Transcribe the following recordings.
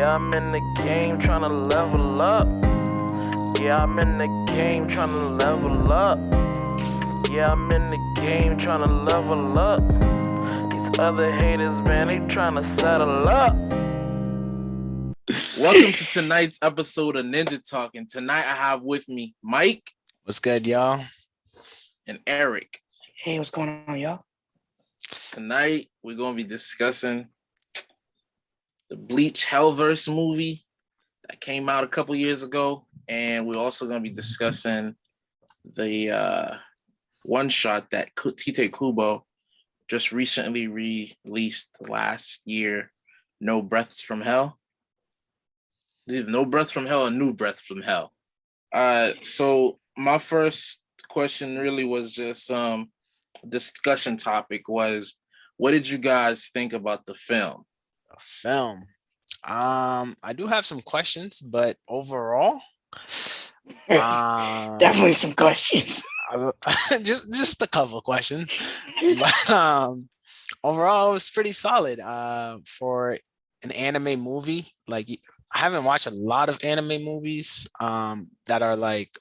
Yeah, I'm in the game trying to level up. Yeah, I'm in the game trying to level up. Yeah, I'm in the game trying to level up. These other haters, man, they trying to settle up. Welcome to tonight's episode of Ninja Talk. And tonight I have with me Mike. What's good, y'all? And Eric. Hey, what's going on, y'all? Tonight we're going to be discussing the Bleach Hellverse movie that came out a couple years ago. And we're also going to be discussing the one shot that Tite Kubo just recently released last year, No Breaths from Hell. No Breath from Hell and New Breath from Hell. So my first question really was just discussion topic was, what did you guys think about the film? I do have some questions, but overall, definitely some questions. just a couple of questions. But overall, it was pretty solid. For an anime movie, like I haven't watched a lot of anime movies that are like,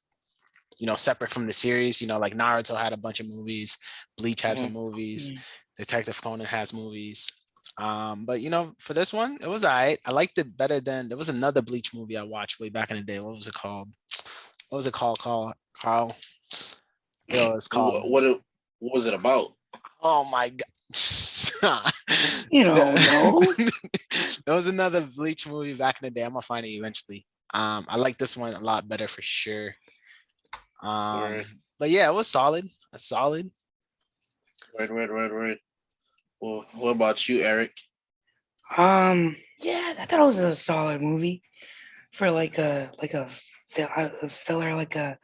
separate from the series. Like Naruto had a bunch of movies, Bleach has some movies, Detective Conan has movies. But for this one, it was all right. I liked it better than there was another Bleach movie I watched way back in the day. What was it called? Carl? It was called. What was it about? Oh my god. No. There was another Bleach movie back in the day. I'm gonna find it eventually. I like this one a lot better for sure. But yeah, it was solid. Solid. Right. Well, what about you, Eric? Yeah, I thought it was a solid movie for like a filler, like a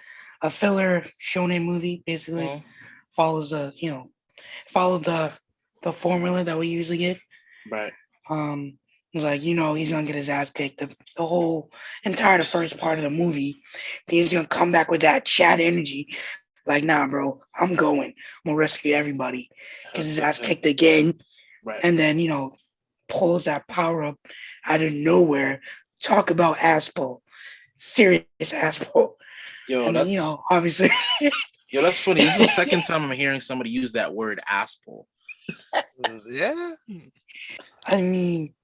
filler shonen movie. Basically, follows follow the formula that we usually get. Right. It's like, he's gonna get his ass kicked the whole entire the first part of the movie. Then he's gonna come back with that chat energy. Like, nah, bro, I'm gonna rescue everybody. Gets his ass kicked again. Right. And then, pulls that power up out of nowhere. Talk about asshole. Serious asshole. Yo, and that's then, obviously. Yo, that's funny. This is the second time I'm hearing somebody use that word asshole. Yeah. I mean,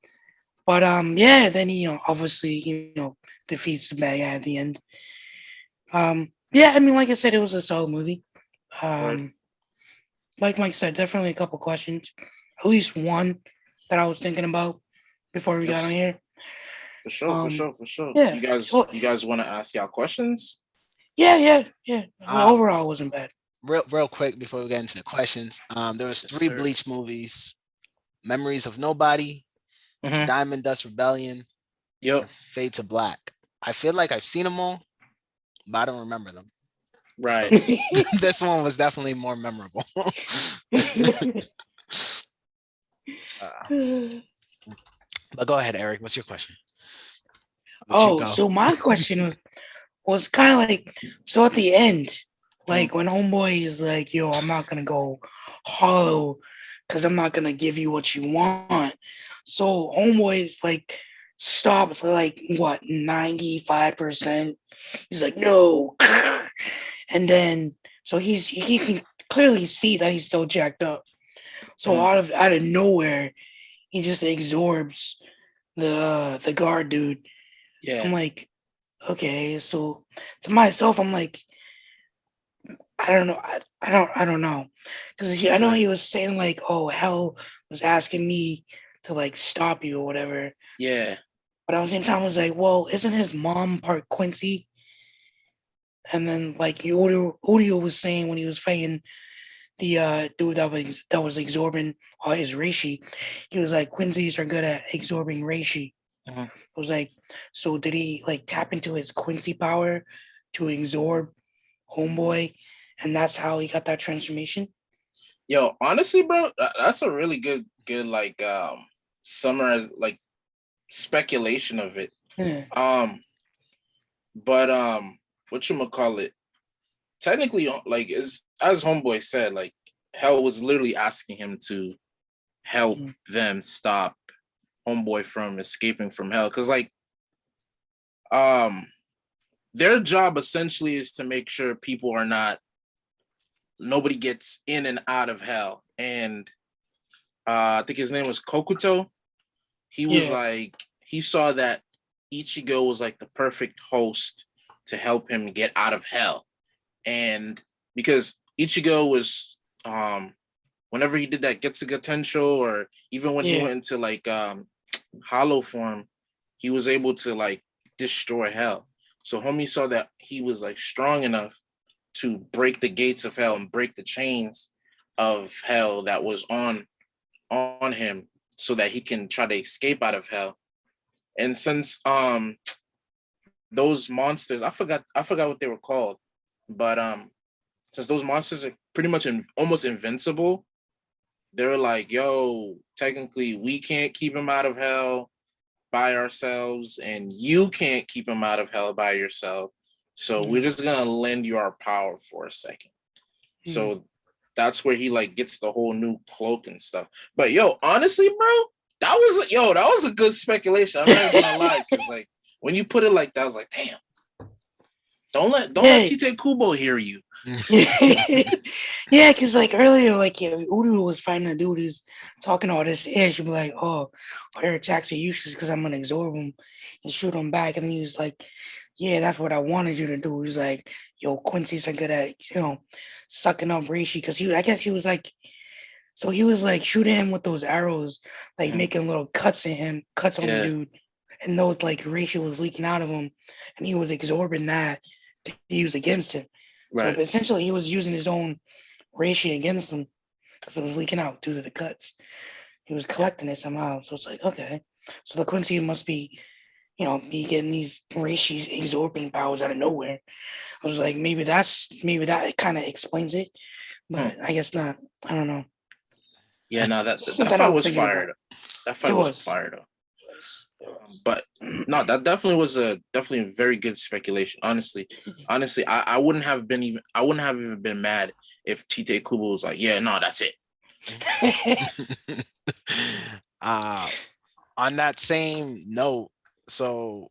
but yeah, then he obviously defeats the bad guy at the end. Yeah, I mean, like I said, it was a solid movie. Right. Like Mike said, definitely a couple questions, at least one that I was thinking about before we got on here. For sure. Yeah. You guys want to ask y'all questions? Yeah. Overall, it wasn't bad. Real quick before we get into the questions, there was 3 Bleach movies: Memories of Nobody, Diamond Dust Rebellion, Fade to Black. I feel like I've seen them all, but I don't remember them. Right. So, this one was definitely more memorable. But go ahead, Eric. What's your question? So my question was kind of like, so at the end, like when Homeboy is like, yo, I'm not going to go hollow because I'm not going to give you what you want. So Homeboy is like, stops like, what, 95%? He's like, no. And then, so he can clearly see that he's still jacked up. So out of nowhere, he just absorbs the guard dude. Yeah. I'm like, okay, so to myself, I'm like, I don't know. I don't know. Because I know he was saying like, oh, hell was asking me to like stop you or whatever. Yeah. But at the same time, I was like, well, isn't his mom part Quincy? And then like Udio was saying when he was fighting the dude that was absorbing his reishi, he was like, Quincy's are good at absorbing reishi. I was like, so did he like tap into his Quincy power to absorb Homeboy, and that's how he got that transformation? Yo, honestly, bro, that's a really good like summarize, like speculation of it. But whatchamacallit, technically, like as Homeboy said, like Hell was literally asking him to help them stop Homeboy from escaping from hell. Because like um their job essentially is to make sure people are not nobody gets in and out of hell. And I think his name was Kokuto. He was Yeah. like he saw that Ichigo was like the perfect host to help him get out of hell. And because Ichigo was whenever he did that Getsuga Tensho, or even when he Yeah. went into like hollow form, he was able to like destroy hell. So homie saw that he was like strong enough to break the gates of hell and break the chains of hell that was on him so that he can try to escape out of hell. And since those monsters, I forgot what they were called, but since those monsters are pretty much almost invincible, they're like, yo, technically we can't keep him out of hell by ourselves, and you can't keep him out of hell by yourself. So we're just gonna lend you our power for a second. So that's where he like gets the whole new cloak and stuff. But yo, honestly, bro, that was a good speculation. I'm not even gonna lie, because like when you put it like that, I was like, damn, don't let Tite Kubo hear you. Yeah, because like earlier, like Udo was fighting a dude who's talking all this ish. You'd be like, oh, air attacks are useless because I'm gonna absorb him and shoot him back. And then he was like, yeah, that's what I wanted you to do. He was like, yo, Quincy's are good at sucking up Reishi because I guess he was like, so he was like shooting him with those arrows, like making little cuts on the dude, and those like Reishi was leaking out of him, and he was absorbing that to use against him. Right. So essentially, he was using his own ratio against them because it was leaking out due to the cuts. He was collecting it somehow. So it's like, okay. So the Quincy must be, be getting these ratios absorbing powers out of nowhere. I was like, maybe that kind of explains it, but I guess not. I don't know. Yeah, no, that Something I fight was was thinking about. fired. That fight It was was. fired up. But no, that definitely was definitely a very good speculation. Honestly, I wouldn't have even been mad if Tite Kubo was like, yeah, no, that's it. On that same note, so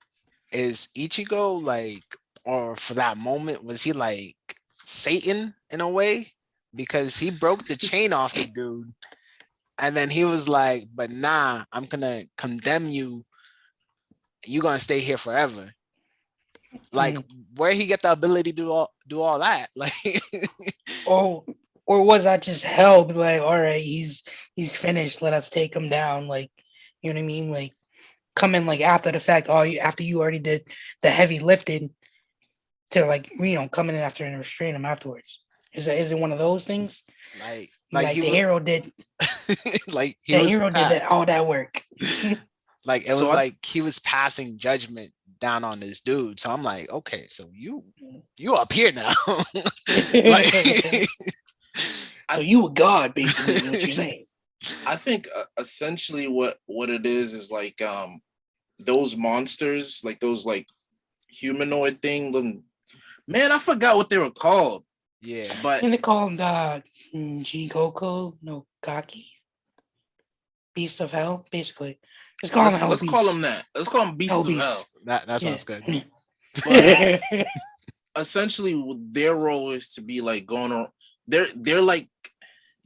is Ichigo like, or for that moment, was he like Satan in a way? Because he broke the chain off the dude, and then he was like, but nah, I'm gonna condemn you. You're gonna stay here forever. Like, where he get the ability to do all that? Like, or was that just hell? Be like, all right, he's finished. Let us take him down. Like, you know what I mean? Like, come in like after the fact. After you already did the heavy lifting to like coming in after and restrain him afterwards. Is it one of those things? like The hero did. Like the hero did that all that work. Like it was like he was passing judgment down on this dude. So I'm like, okay, so you up here now. Like, so you a god, basically, what you're saying. I think essentially what it is like those monsters, like those like humanoid thing. Man, I forgot what they were called. Yeah, but and they call him the Jigoko no Gaki, Beast of Hell, basically. Let's call him Hell let's Beast. call him that. Let's call him Beast Hell of Beast. Hell. That sounds good. But essentially, their role is to be like going on. They're like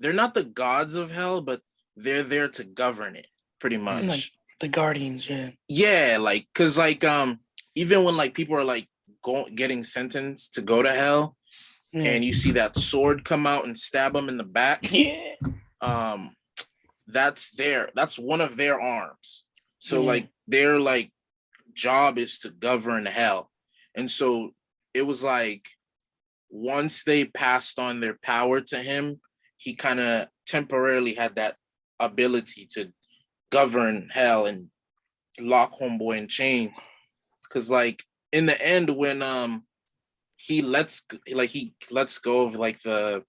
they're not the gods of hell, but they're there to govern it, pretty much. Like the Guardians, yeah. Yeah, like because like even when like people are like getting sentenced to go to hell, and you see that sword come out and stab them in the back. Yeah. That's one of their arms. So like their like job is to govern hell. And so it was like once they passed on their power to him, he kind of temporarily had that ability to govern hell and lock Homeboy in chains. Cause like in the end, when he lets go of like the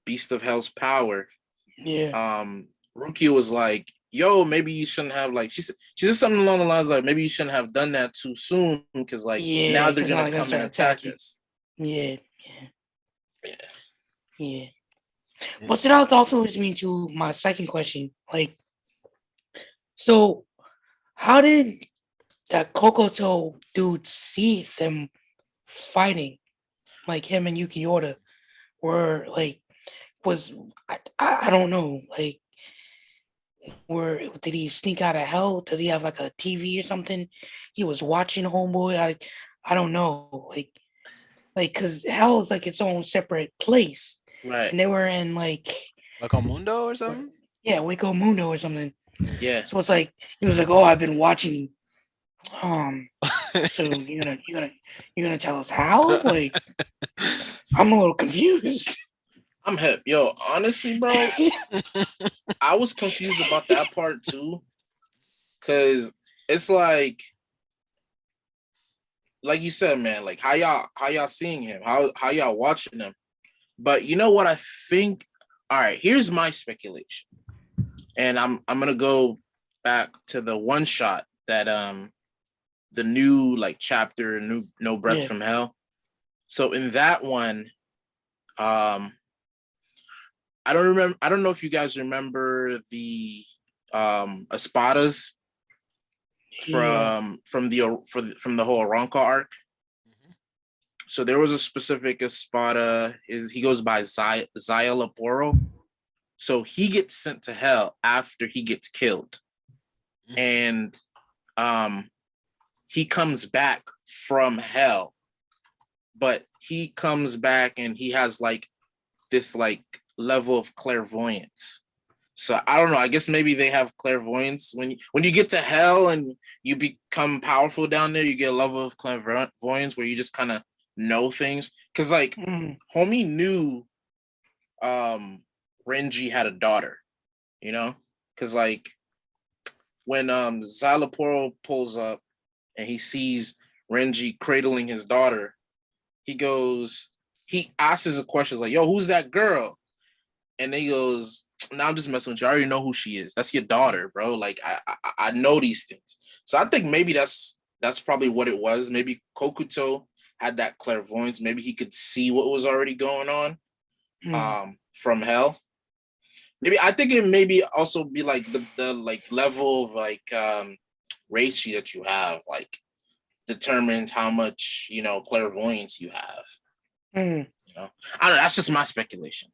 Beast of Hell's power, Rukia was like, yo, maybe you shouldn't have like she said something along the lines like maybe you shouldn't have done that too soon because like now they're gonna come and attack us. Yeah. But so that also leads me to my second question. Like, so how did that Kokuto dude see them fighting? Like him and Yuki Ota were like was I don't know like where did he sneak out of hell? Did he have like a TV or something? He was watching Homeboy. I don't know like because hell is like its own separate place, Right. and they were in like Mundo or something? yeah Waco Mundo or something. Yeah. So it's like he was like, oh, I've been watching. So you're gonna tell us how? Like I'm a little confused. I'm hip. Yo, honestly, bro, I was confused about that part too. Cause it's like you said, man, like how y'all seeing him? How y'all watching him? But you know what I think? All right, here's my speculation. And I'm gonna go back to the one shot that the new like chapter, new No Breath Yeah, from Hell. So in that one, um I don't know if you guys remember the espadas yeah, from the whole Ronka arc. So there was a specific espada. He goes by Zaya Laporo. So he gets sent to hell after he gets killed, and um, he comes back from hell, but he comes back and he has like this like level of clairvoyance. So I don't know. I guess maybe they have clairvoyance when you get to hell and you become powerful down there. You get a level of clairvoyance where you just kind of know things. Because like homie knew Renji had a daughter, you know? Because like when Xylaporo pulls up and he sees Renji cradling his daughter, he asks a question like, "Yo, who's that girl?" And then he goes, "Nah, I'm just messing with you. I already know who she is. That's your daughter, bro. Like I know these things." So I think maybe that's probably what it was. Maybe Kokuto had that clairvoyance. Maybe he could see what was already going on from hell. Maybe I think it maybe also be like the like level of like reichi that you have, like determines how much, clairvoyance you have. You know, I don't know. That's just my speculation.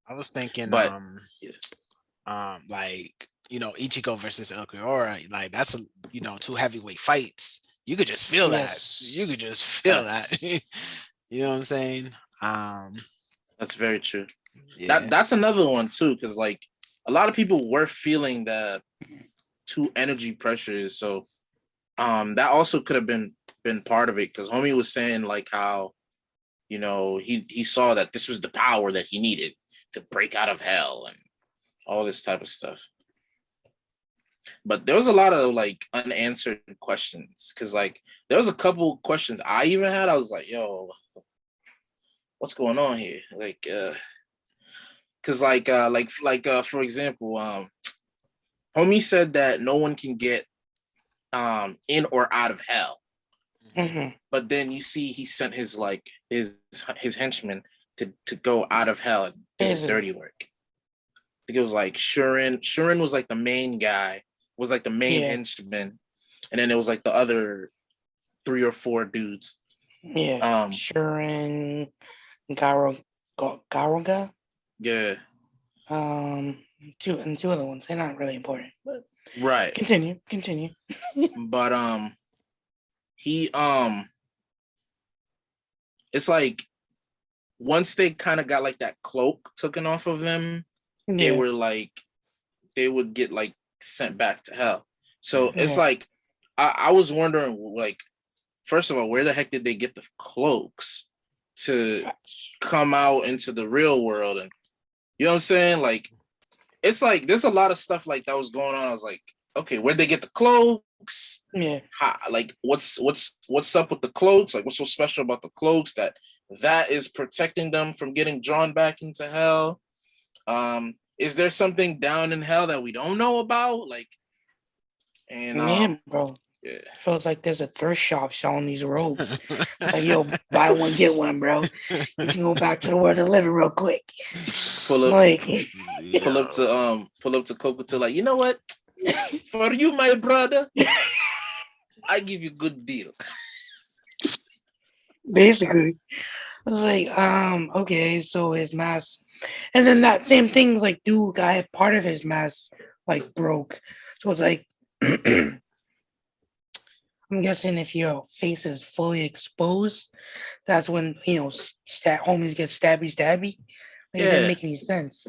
I was thinking, But yeah. like Ichigo versus El like that's two heavyweight fights. You could just feel that. You could just feel that. You know what I'm saying? That's very true. Yeah. That's another one too, because like a lot of people were feeling the two energy pressures. So that also could have been part of it, because homie was saying like how he saw that this was the power that he needed to break out of hell and all this type of stuff. But there was a lot of like unanswered questions, because like there was a couple questions I even had. I was like, yo, what's going on here? Like because for example, homie said that no one can get in or out of hell. But then you see he sent his like his henchmen to go out of hell and do his dirty work. I think it was like Shurin. Shurin was like the main guy, was like the main henchman, and then it was like the other 3 or 4 dudes. Yeah. Shurin, Garoga. Yeah. Two other ones. They're not really important, but right. Continue. But he it's like once they kind of got like that cloak taken off of them, they were like they would get like sent back to hell. So it's like I was wondering, like, first of all, where the heck did they get the cloaks to come out into the real world? And you know what I'm saying? Like, it's like there's a lot of stuff like that was going on. I was like, okay, where'd they get the cloaks? Yeah. Like, what's up with the cloaks? Like, what's so special about the cloaks that is protecting them from getting drawn back into hell? Is there something down in hell that we don't know about? Like, and bro. Yeah. Feels like there's a thrift shop selling these robes. Like, yo, buy one, get one, bro. You can go back to the world and live it real quick. Pull up to Kokuto, like, you know what? For you, my brother, I give you good deal. Basically, I was like, okay, so his mask, and then that same thing's like, dude, guy, part of his mask like broke, so it's like, I'm guessing if your face is fully exposed, that's when homies get stabby. Like, it didn't Yeah. make any sense.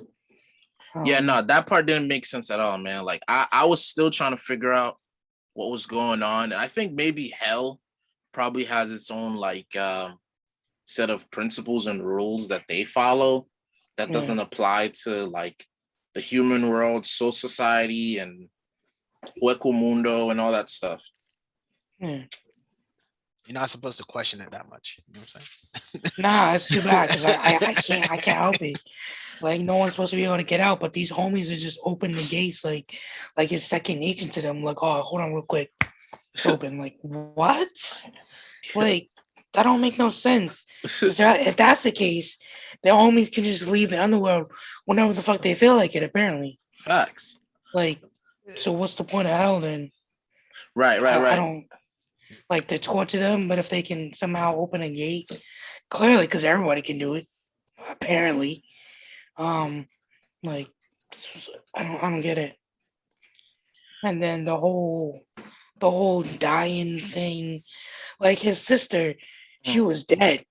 Yeah, no, that part didn't make sense at all, man. Like I was still trying to figure out what was going on. And I think maybe hell probably has its own like set of principles and rules that they follow that Yeah. doesn't apply to like the human world, soul society, and hueco mundo and all that stuff. Yeah. You're not supposed to question it that much. You know what I'm saying? Nah, it's too bad because I can't help it. Like no one's supposed to be able to get out, but these homies are just open the gates like it's second nature to them. Like, oh, hold on real quick. It's open. Like, what? Like, that don't make no sense. If that's the case, the homies can just leave the underworld whenever the fuck they feel like it, apparently. Facts. Like, so what's the point of hell then? Right, right, I right. don't like to torture them, but if they can somehow open a gate, clearly, because everybody can do it, apparently. Um, like, I don't get it. And then the whole dying thing, like his sister, she was dead.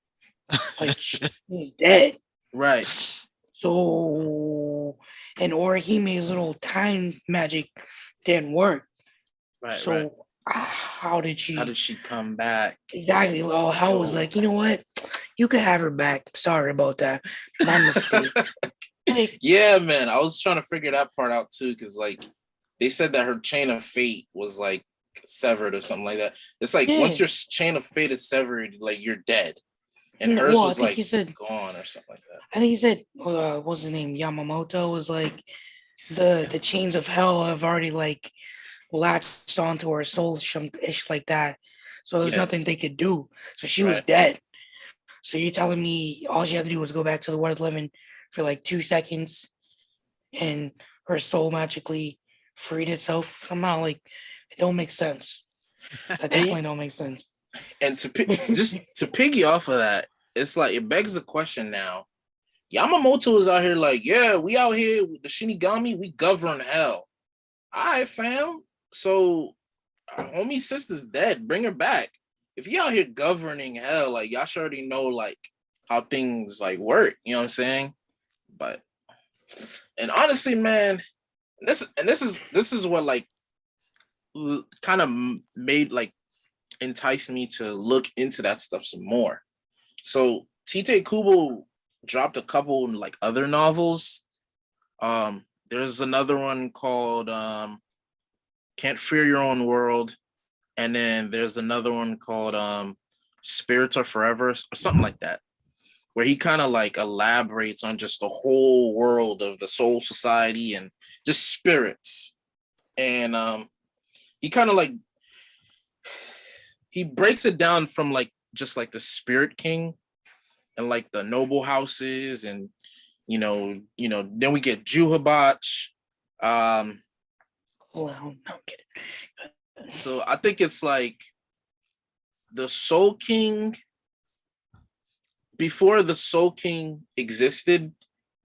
Like she was dead. Right. So, and Orihime's little time magic didn't work. Right, So, right. how did How she did she come back? exactly? Well, Hell was Yo. like, you know what? You can have her back. Sorry about that. My mistake. Like, Yeah, man. I was trying to figure that part out too, because like they said that her chain of fate was like severed or something like that. It's like yeah. once your chain of fate is severed, like you're dead. And hers Well, I was think like he said. gone or something like that. I think he said. What's his name? Yamamoto was like the chains of hell have already like latched onto her soul, ish like that. So there's Yeah, nothing they could do. So she was right. dead. So you're telling me all she had to do was go back to the world living for like 2 seconds, and her soul magically freed itself somehow? Like, it don't make sense. That And definitely don't make sense. and just to piggy off of that, it's like it begs the question now. Yamamoto is out here like, yeah, we out here with the Shinigami, we govern hell. All right, fam. So our homie sister's dead. Bring her back. If you out here governing hell, like y'all should already know like how things like work. You know what I'm saying? But and honestly, man, this is what like kind of made like enticed me to look into that stuff some more. So Tite Kubo dropped a couple like other novels. There's another one called Can't Fear Your Own World, and then there's another one called Spirits Are Forever or something like that, where he kind of like elaborates on just the whole world of the soul society and just spirits. And he kind of like he breaks it down from like just like the spirit king and like the noble houses and then we get Juhabach. Um Well, no kidding. so I think it's like the Soul King. Before the Soul King existed,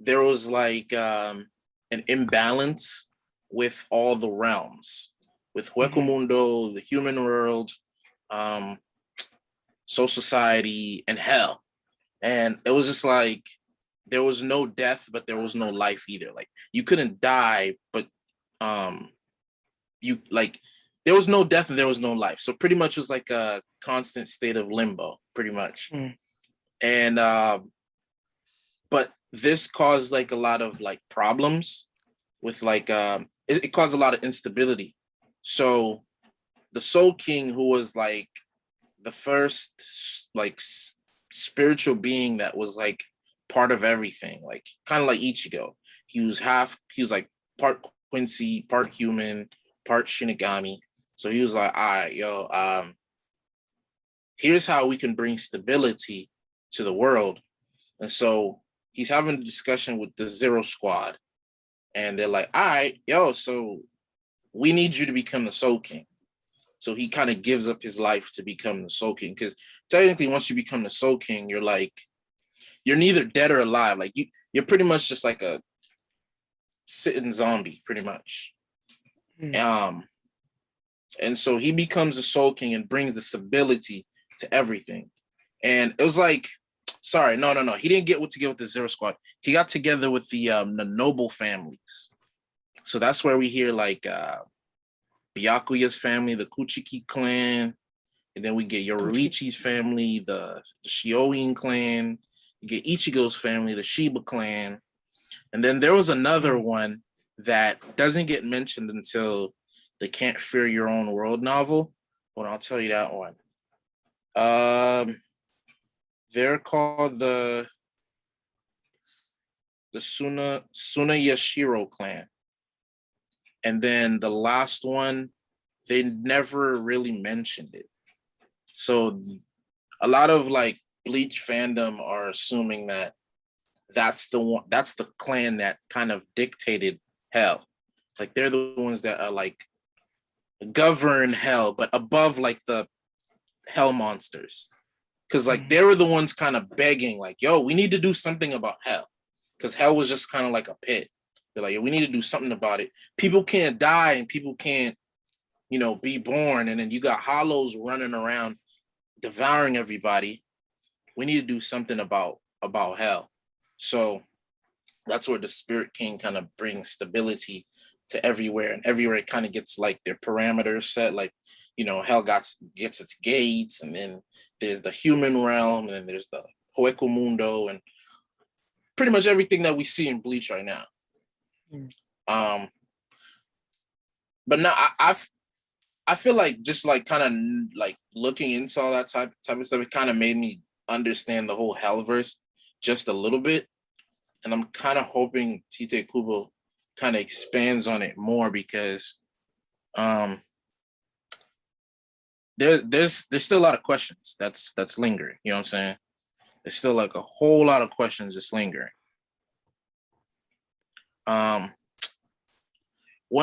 there was like an imbalance with all the realms, with Hueco Mundo, the human world, um, Soul Society, and Hell. And it was just like there was no death, but there was no life either. Like you couldn't die, but um, you like there was no death and there was no life. So pretty much it was like a constant state of limbo, pretty much. And but this caused like a lot of like problems with like it caused a lot of instability. So the Soul King, who was like the first like spiritual being that was like part of everything, like kind of like Ichigo. He was like part Quincy, part human, part Shinigami. So he was like, all right, yo, here's how we can bring stability to the world. And so he's having a discussion with the Zero Squad. And they're like, all right, yo, so we need you to become the Soul King. So he kind of gives up his life to become the Soul King. Because technically, once you become the Soul King, you're neither dead or alive. Like you're pretty much just like a sitting zombie, pretty much. Um, and so he becomes the Soul King and brings the stability to everything. And it was like, sorry, no. He didn't get with the Zero Squad. He got together with the noble families. So that's where we hear like Byakuya's family, the Kuchiki clan, and then we get Yoruichi's family, the Shioin clan. You get Ichigo's family, the Shiba clan. And then there was another one that doesn't get mentioned until the Can't Fear Your Own World novel. Well, I'll tell you that one. They're called the Suna Yashiro clan. And then the last one, they never really mentioned it. So a lot of like Bleach fandom are assuming that that's the clan that kind of dictated hell. Like they're the ones that are like govern hell, but above like the hell monsters. Cause like they were the ones kind of begging, like, yo, we need to do something about hell. Cause hell was just kind of like a pit. They're like, yo, we need to do something about it. People can't die and people can't, be born. And then you got hollows running around devouring everybody. We need to do something about hell. So that's where the Spirit King kind of brings stability to everywhere, and everywhere it kind of gets like their parameters set. Like, hell gets its gates, and then there's the human realm, and then there's the Hueco Mundo, and pretty much everything that we see in Bleach right now. But now I feel like just like kind of like looking into all that type of stuff, it kind of made me understand the whole Hellverse just a little bit. And I'm kind of hoping Tite Kubo kind of expands on it more, because there's still a lot of questions that's lingering. You know what I'm saying? There's still like a whole lot of questions just lingering. One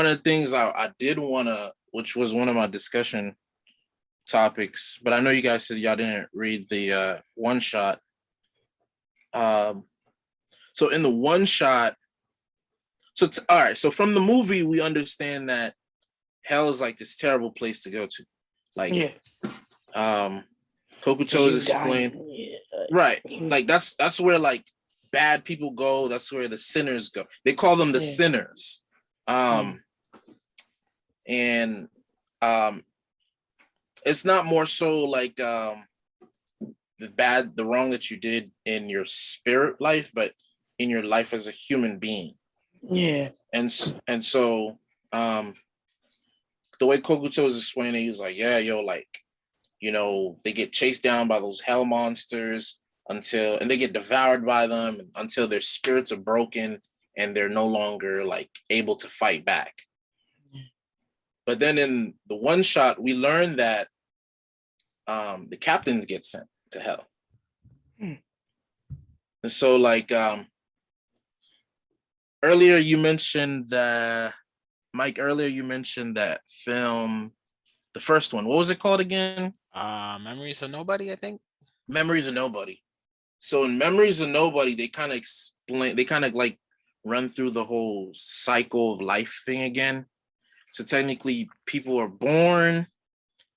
of the things I did want to, which was one of my discussion topics, but I know you guys said y'all didn't read the one shot. So in the one shot, all right. So from the movie, we understand that hell is like this terrible place to go to. Like, Kokuto is explained, right? Like that's where like bad people go. That's where the sinners go. They call them the sinners. And it's not more so like the wrong that you did in your spirit life, but in your life as a human being. Yeah. And so the way Kokuto was explaining, he was like, yeah, yo, like, they get chased down by those hell monsters and they get devoured by them until their spirits are broken and they're no longer like able to fight back. But then in the one shot, we learned that the captains get sent to hell. And so like earlier you mentioned that film, the first one. What was it called again? Memories of Nobody, I think. Memories of Nobody. So in Memories of Nobody, they kind of like run through the whole cycle of life thing again. So technically, people are born,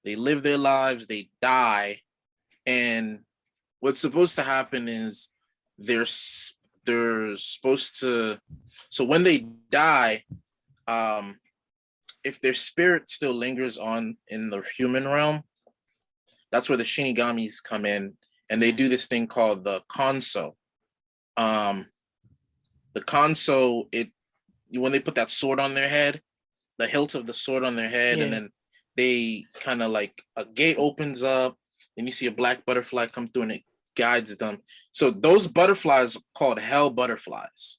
they live their lives, they die, and what's supposed to happen is they're supposed to. So when they die, if their spirit still lingers on in the human realm, that's where the Shinigamis come in, and they do this thing called the Kanso. The Kanso, when they put that sword on their head, the hilt of the sword on their head, and then they kind of like a gate opens up, and you see a black butterfly come through, and it guides them. So those butterflies are called hell butterflies.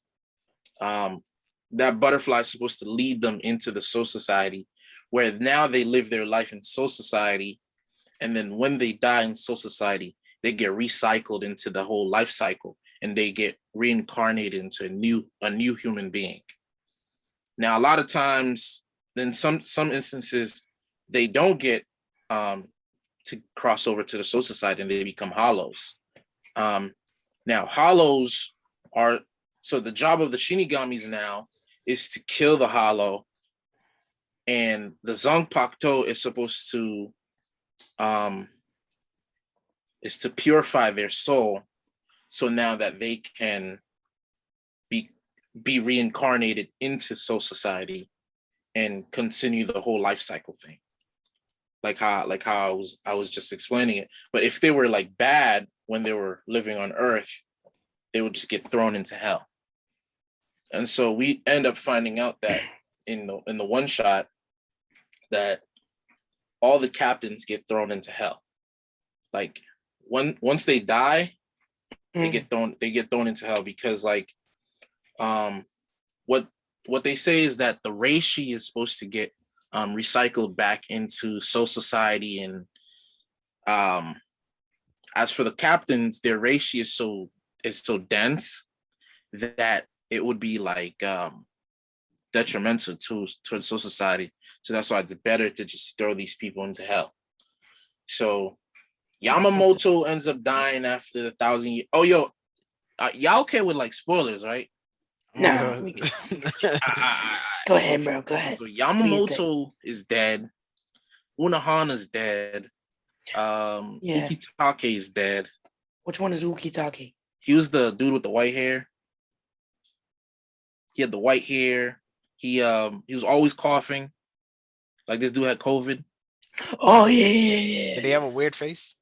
That butterfly is supposed to lead them into the soul society, where now they live their life in soul society, and then when they die in soul society, they get recycled into the whole life cycle, and they get reincarnated into a new human being. Now, a lot of times then some instances they don't get to cross over to the Soul Society and they become hollows. Now hollows are so the job of the Shinigamis now is to kill the hollow, and the Zanpakuto is to purify their soul, so now that they can be reincarnated into Soul Society and continue the whole life cycle thing. Like how I was just explaining it. But if they were like bad when they were living on Earth, they would just get thrown into hell. And so we end up finding out that in the one shot that all the captains get thrown into hell. Like once they die, they get thrown into hell because like what they say is that the reishi is supposed to get recycled back into Soul Society, and as for the captains, their reishi is so dense that it would be like detrimental to Soul Society. So that's why it's better to just throw these people into hell. So Yamamoto ends up dying after the 1,000 years. Oh, yo, y'all okay with like spoilers, right? No. Go ahead, bro. Go ahead. So Yamamoto is dead. Unohana's dead. Ukitake is dead. Which one is Ukitake? He was the dude with the white hair. He had the white hair. He was always coughing. Like this dude had COVID. Oh yeah. Did he have a weird face?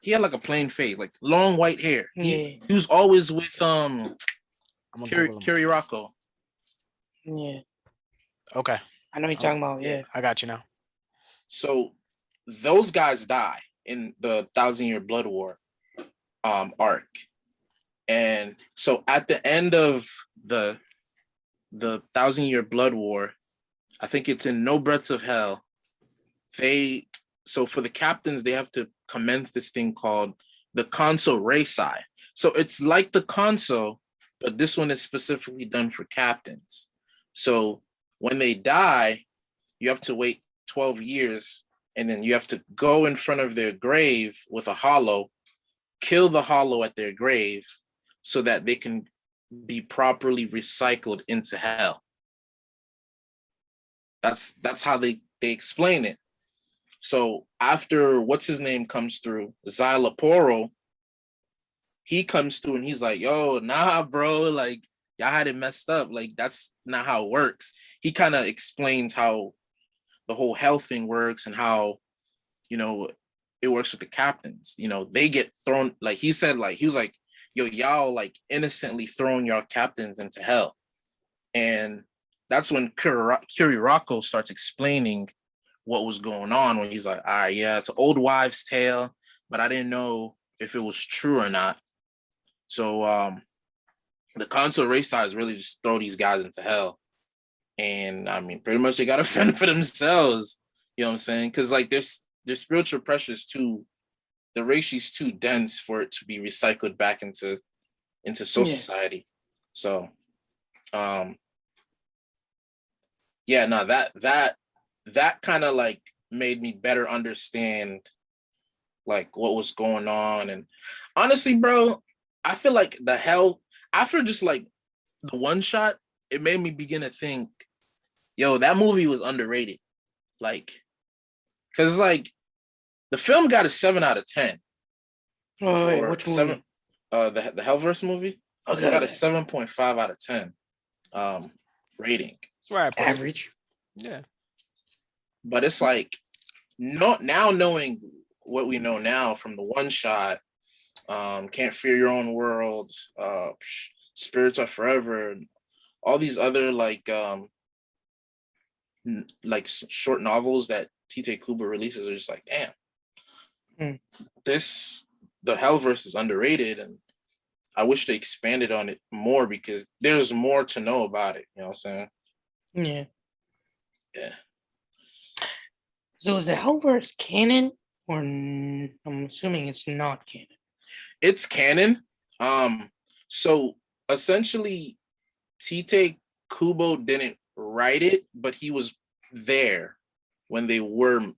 He had like a plain face, like long white hair. Yeah. He was always with Kirirako. Yeah. Okay. I know what you're talking about. Yeah. I got you now. So those guys die in the 1,000-Year Blood War arc. And so at the end of the 1,000-Year Blood War, I think it's in No Breaths of Hell, so for the captains, they have to commence this thing called the Kanso Reisai. So it's like the Kanso, but this one is specifically done for captains. So when they die, you have to wait 12 years, and then you have to go in front of their grave with a hollow, kill the hollow at their grave, so that they can be properly recycled into hell. That's how they explain it. So after what's his name comes through, Xyloporo, he comes through and he's like, yo, nah, bro, like y'all had it messed up. Like that's not how it works. He kind of explains how the whole hell thing works and how, it works with the captains. They get thrown, like he said, like he was like, yo, y'all like innocently throwing your captains into hell. And that's when Kirirako starts explaining what was going on, when he's like, all right, yeah, it's an old wives' tale, but I didn't know if it was true or not. So the Kanso Reisai is really just throw these guys into hell. And I mean, pretty much they got to fend for themselves. You know what I'm saying? Because like their spiritual pressure is the reishi's too dense for it to be recycled back into Soul Society. So that kind of like made me better understand like what was going on. And honestly, bro, I feel like the hell after just like the one shot, it made me begin to think, yo, that movie was underrated. Like, cause like the film got a 7 out of 10. Oh wait, which movie? The Hellverse movie. Okay. It got a 7.5 out of 10 rating. Right, average. Yeah. But it's like now knowing what we know now from the one shot, Can't Fear Your Own World, Spirits Are Forever, and all these other like short novels that Tite Kubo releases are just like, damn, the Hellverse is underrated, and I wish they expanded on it more because there's more to know about it. You know what I'm saying? Yeah. Yeah. So is the Hellverse canon, or I'm assuming it's not canon? It's canon. So essentially, Tite Kubo didn't write it, but he was there when they were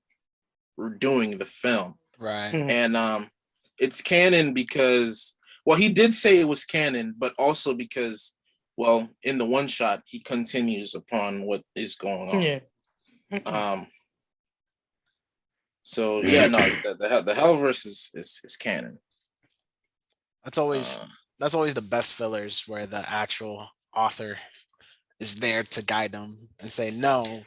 doing the film. Right. And it's canon because, well, he did say it was canon, but also because, well, in the one shot he continues upon what is going on. Yeah. So yeah, no, the Hellverse is canon. That's always the best fillers where the actual author is there to guide them and say, no,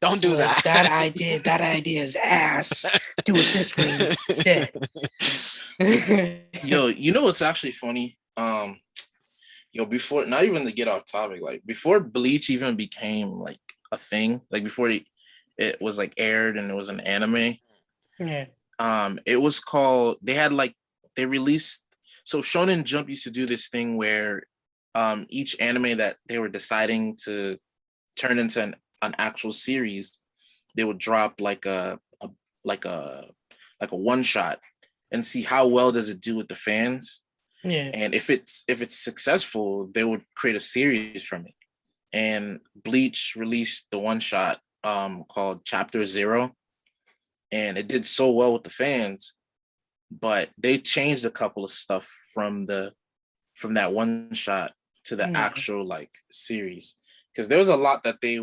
don't do Like, that. That idea is ass. Do it this way instead. Yo, you know what's actually funny? Before, not even to get off topic, like before Bleach even became like a thing, like before it was like aired and it was an anime. Yeah. It was called. They released. So Shonen Jump used to do this thing where, each anime that they were deciding to turn into an actual series, they would drop like a one shot and see how well does it do with the fans. Yeah. And if it's successful, they would create a series from it. And Bleach released the one shot called Chapter Zero, and it did so well with the fans, but they changed a couple of stuff from that one shot to the actual like series, because there was a lot that they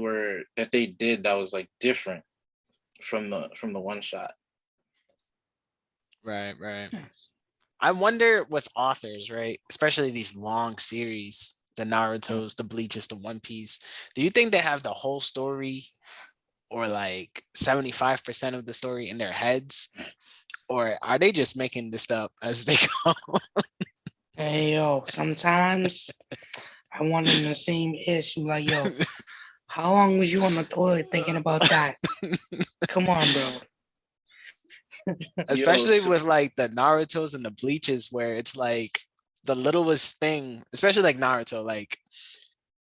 did that was like different from the one shot. Right. I wonder with authors, right? Especially these long series, the Naruto's, the Bleaches, the One Piece. Do you think they have the whole story or like 75% of the story in their heads? Or are they just making this up as they go? Hey, yo, sometimes I want in the same issue. Like, yo, how long was you on the toilet thinking about that? Come on, bro. Especially with like the Naruto's and the Bleaches, where it's like the littlest thing, especially like Naruto, like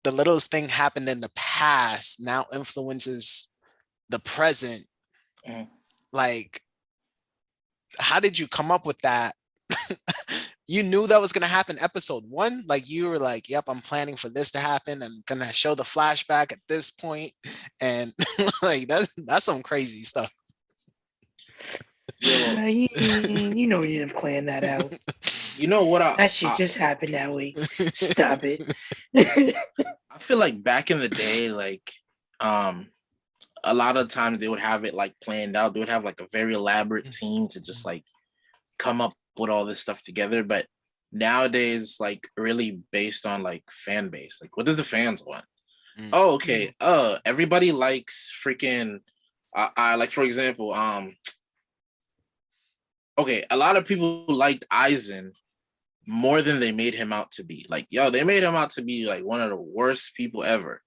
the littlest thing happened in the past now influences the present. Like, how did you come up with that? You knew that was going to happen episode 1. Like, you were like, yep, I'm planning for this to happen. I'm going to show the flashback at this point. And like, that's some crazy stuff. You know you didn't plan that out. You know what? That shit just happened that way. Stop it. I feel like back in the day, like, a lot of times they would have it like planned out. They would have like a very elaborate team to just like come up with all this stuff together. But nowadays, like, really based on like fan base. Like, what does the fans want? Oh, okay. Everybody likes freaking. I like, for example, okay, a lot of people liked Aizen more than they made him out to be. Like, yo, they made him out to be like one of the worst people ever.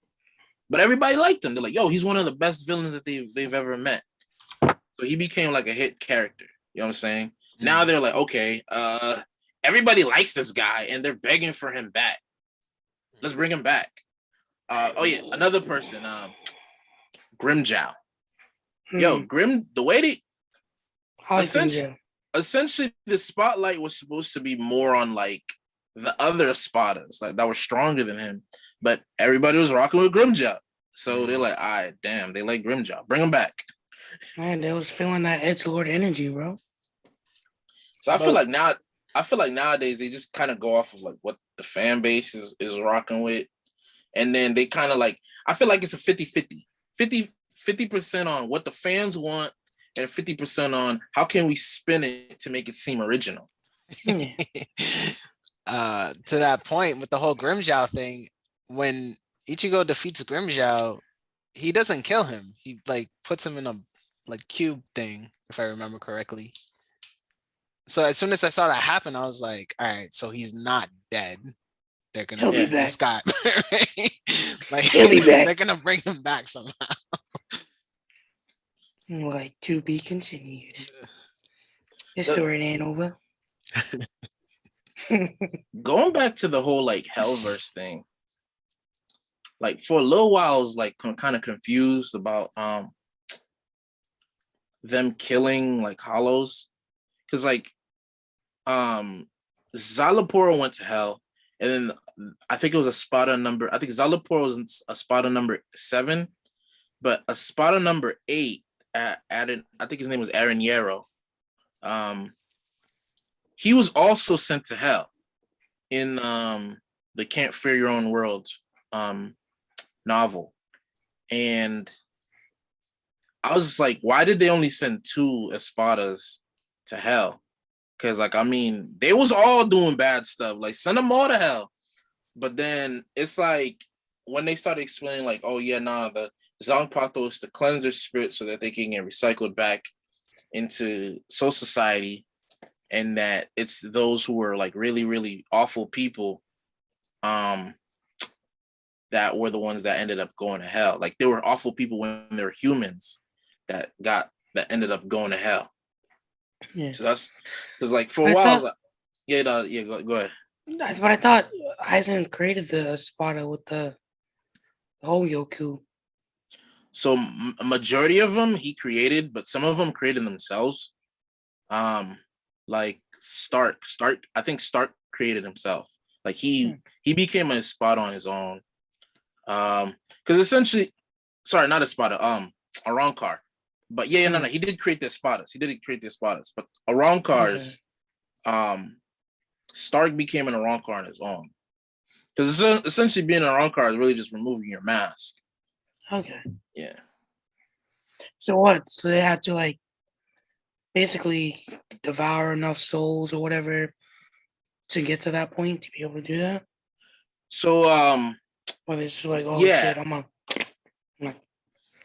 But everybody liked him. They're like, yo, he's one of the best villains that they've ever met. So he became like a hit character. You know what I'm saying? Now they're like, okay, everybody likes this guy and they're begging for him back. Let's bring him back. Oh yeah, another person, Grimjow. Yo, the way they essentially the spotlight was supposed to be more on like the other spotters, like that were stronger than him, but everybody was rocking with Grimjow. So they're like, all right, damn, they like Grimjow. Bring him back. Man, they was feeling that edgelord energy, bro. So I feel like nowadays they just kind of go off of like what the fan base is rocking with. And then they kind of like, I feel like it's a 50-50. 50% on what the fans want and 50% on how can we spin it to make it seem original. To that point with the whole Grimjow thing, when Ichigo defeats Grimjow, he doesn't kill him. He like puts him in a like cube thing, if I remember correctly. So as soon as I saw that happen, I was like, all right, so he's not dead. They're gonna be back. Scott. Like, he'll be back. They're gonna bring him back somehow. Like, to be continued. This story ain't over. Going back to the whole like Hellverse thing, like for a little while I was like kind of confused about them killing like hollows, because like Zalapura went to hell, and then I think it was a Spada number. I think Zalapur was a Spada number 7, but a Spada number 8 added. I think his name was Aaron Yarrow. He was also sent to hell in the Can't Fear Your Own World novel, and I was just like, why did they only send 2 Espadas to hell? Because, like, I mean, they was all doing bad stuff. Like, send them all to hell. But then it's like when they started explaining, like, oh yeah, nah, the Zangpato is to cleanse their spirit so that they can get recycled back into Soul Society, and that it's those who were like really, really awful people, that were the ones that ended up going to hell. Like, they were awful people when they were humans that ended up going to hell. Yeah. So that's because, like, for a while, I was like, yeah, no, yeah, go ahead. But I thought Aizen created the Sparta with the whole Yoku. So a majority of them he created, but some of them created themselves. Like Stark, I think Stark created himself. Like he became a spot on his own. Because essentially, sorry, not a Spada, a Rancor. But yeah, no, he did create the Spadas. But a Rancors, Stark became an Rancor on his own. Because essentially being a Rancor is really just removing your mask. Okay. Yeah. So what? So they had to like basically devour enough souls or whatever to get to that point to be able to do that? So or they just like, oh shit, I'm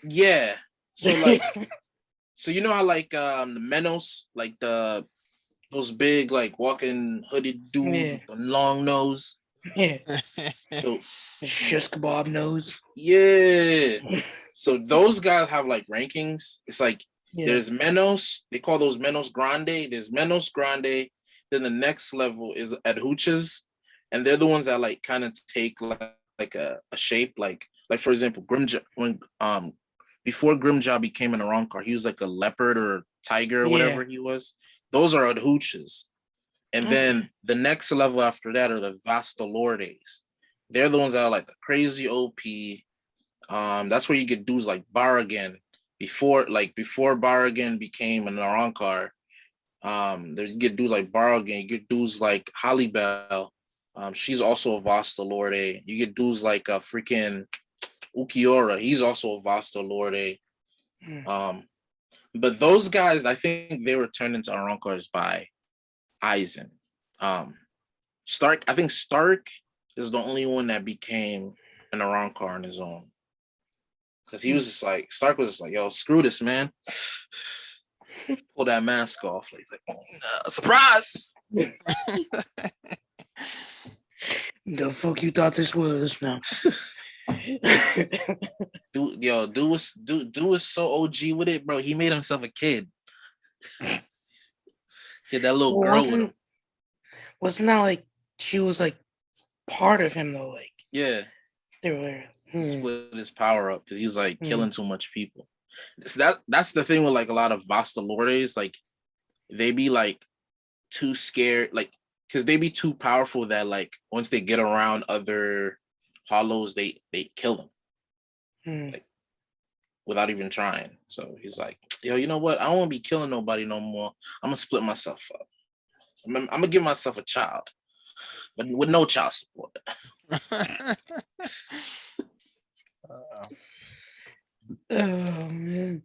yeah. So like so you know how like the Menos, like those big like walking hooded dudes with the long nose? Yeah. So shish kebab nose. Yeah. So those guys have like rankings. It's like there's Menos, they call those Menos Grande. There's Menos Grande. Then the next level is Adhuchas, and they're the ones that like kind of take like a shape, like for example, Grimjaw, when before Grimjaw became an Arankar, he was like a leopard or tiger or whatever he was. Those are Adhuchas. And then the next level after that are the Vastalordes. They're the ones that are like the crazy OP. That's where you get dudes like Baragan before Baragan became an Arankar. There you get dudes like Baragan, you get dudes like Halibel. She's also a Vasta Lorde. You get dudes like freaking Ukiora. He's also a Vasta Lorde. But those guys, I think they were turned into Arankars by Aizen. Stark, I think Stark is the only one that became an Arankar on his own. Because he was just like, Stark was just like, yo, screw this, man. Pull that mask off. Like surprise! The fuck you thought this was now? Dude was so OG with it, bro. He made himself a kid. Get that little girl with him. Wasn't that like she was like part of him though? Like yeah, they were. He split his power up because he was like killing too much people. So that's the thing with like a lot of Vasta Lordes, like they be like too scared, like because they be too powerful that like once they get around other hollows, they kill them like without even trying. So he's like, yo, you know what? I don't want to be killing nobody no more. I'm gonna split myself up. I'm gonna give myself a child, but with no child support. Oh man.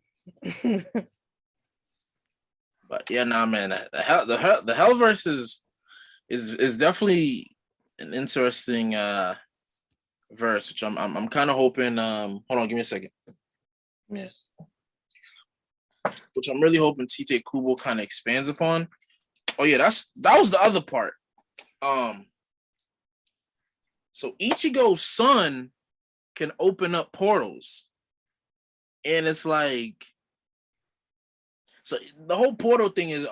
But yeah, nah, man. The Hellverse is definitely an interesting verse, which I'm kind of hoping. Hold on, give me a second. Yeah. Which I'm really hoping Tite Kubo kind of expands upon. Oh yeah, that was the other part. So Ichigo's son can open up portals, and it's like, so the whole portal thing is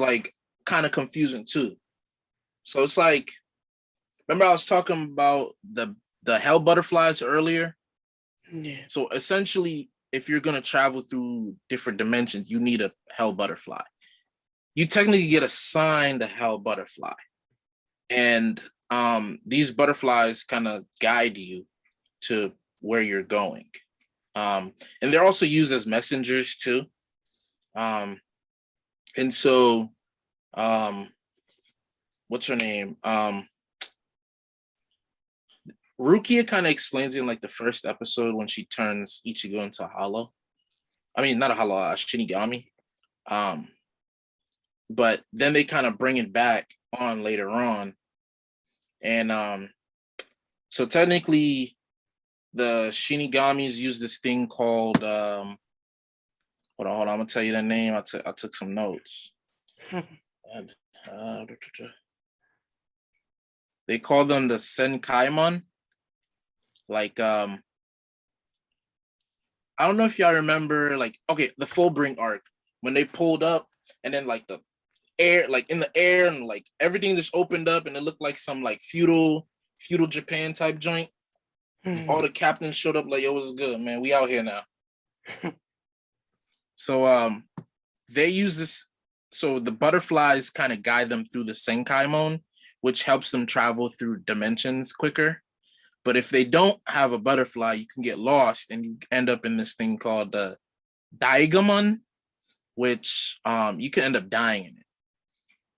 like kind of confusing too. So it's like, remember I was talking about the hell butterflies earlier? Yeah. So essentially, if you're gonna travel through different dimensions, you need a hell butterfly. You technically get assigned a hell butterfly, and these butterflies kind of guide you to where you're going. And they're also used as messengers too. And so, what's her name? Rukia kind of explains in like the first episode when she turns Ichigo into a hollow. I mean, not a hollow, a Shinigami. But then they kind of bring it back on later on. And so technically the Shinigamis use this thing called hold on, I'm gonna tell you the name. I took some notes. They call them the Senkaimon. Like I don't know if y'all remember, like, okay, the Fullbring arc when they pulled up and then like the air, like in the air, and like everything just opened up and it looked like some like feudal Japan type joint. All the captains showed up like, yo, what's good, man? We out here now. So they use this, so the butterflies kind of guide them through the Senkaimon, which helps them travel through dimensions quicker. But if they don't have a butterfly, you can get lost and you end up in this thing called the Daigamon, which you can end up dying in it.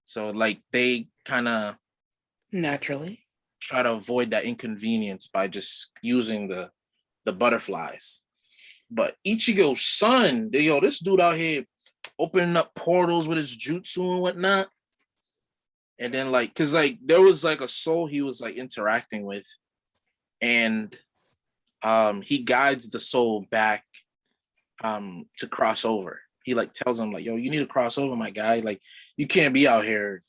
So like they kind of naturally try to avoid that inconvenience by just using the butterflies. But Ichigo's son, this dude out here opening up portals with his jutsu and whatnot. And then like, cause like there was like a soul he was like interacting with, and he guides the soul back to cross over. He like tells him like, yo, you need to cross over, my guy. Like you can't be out here,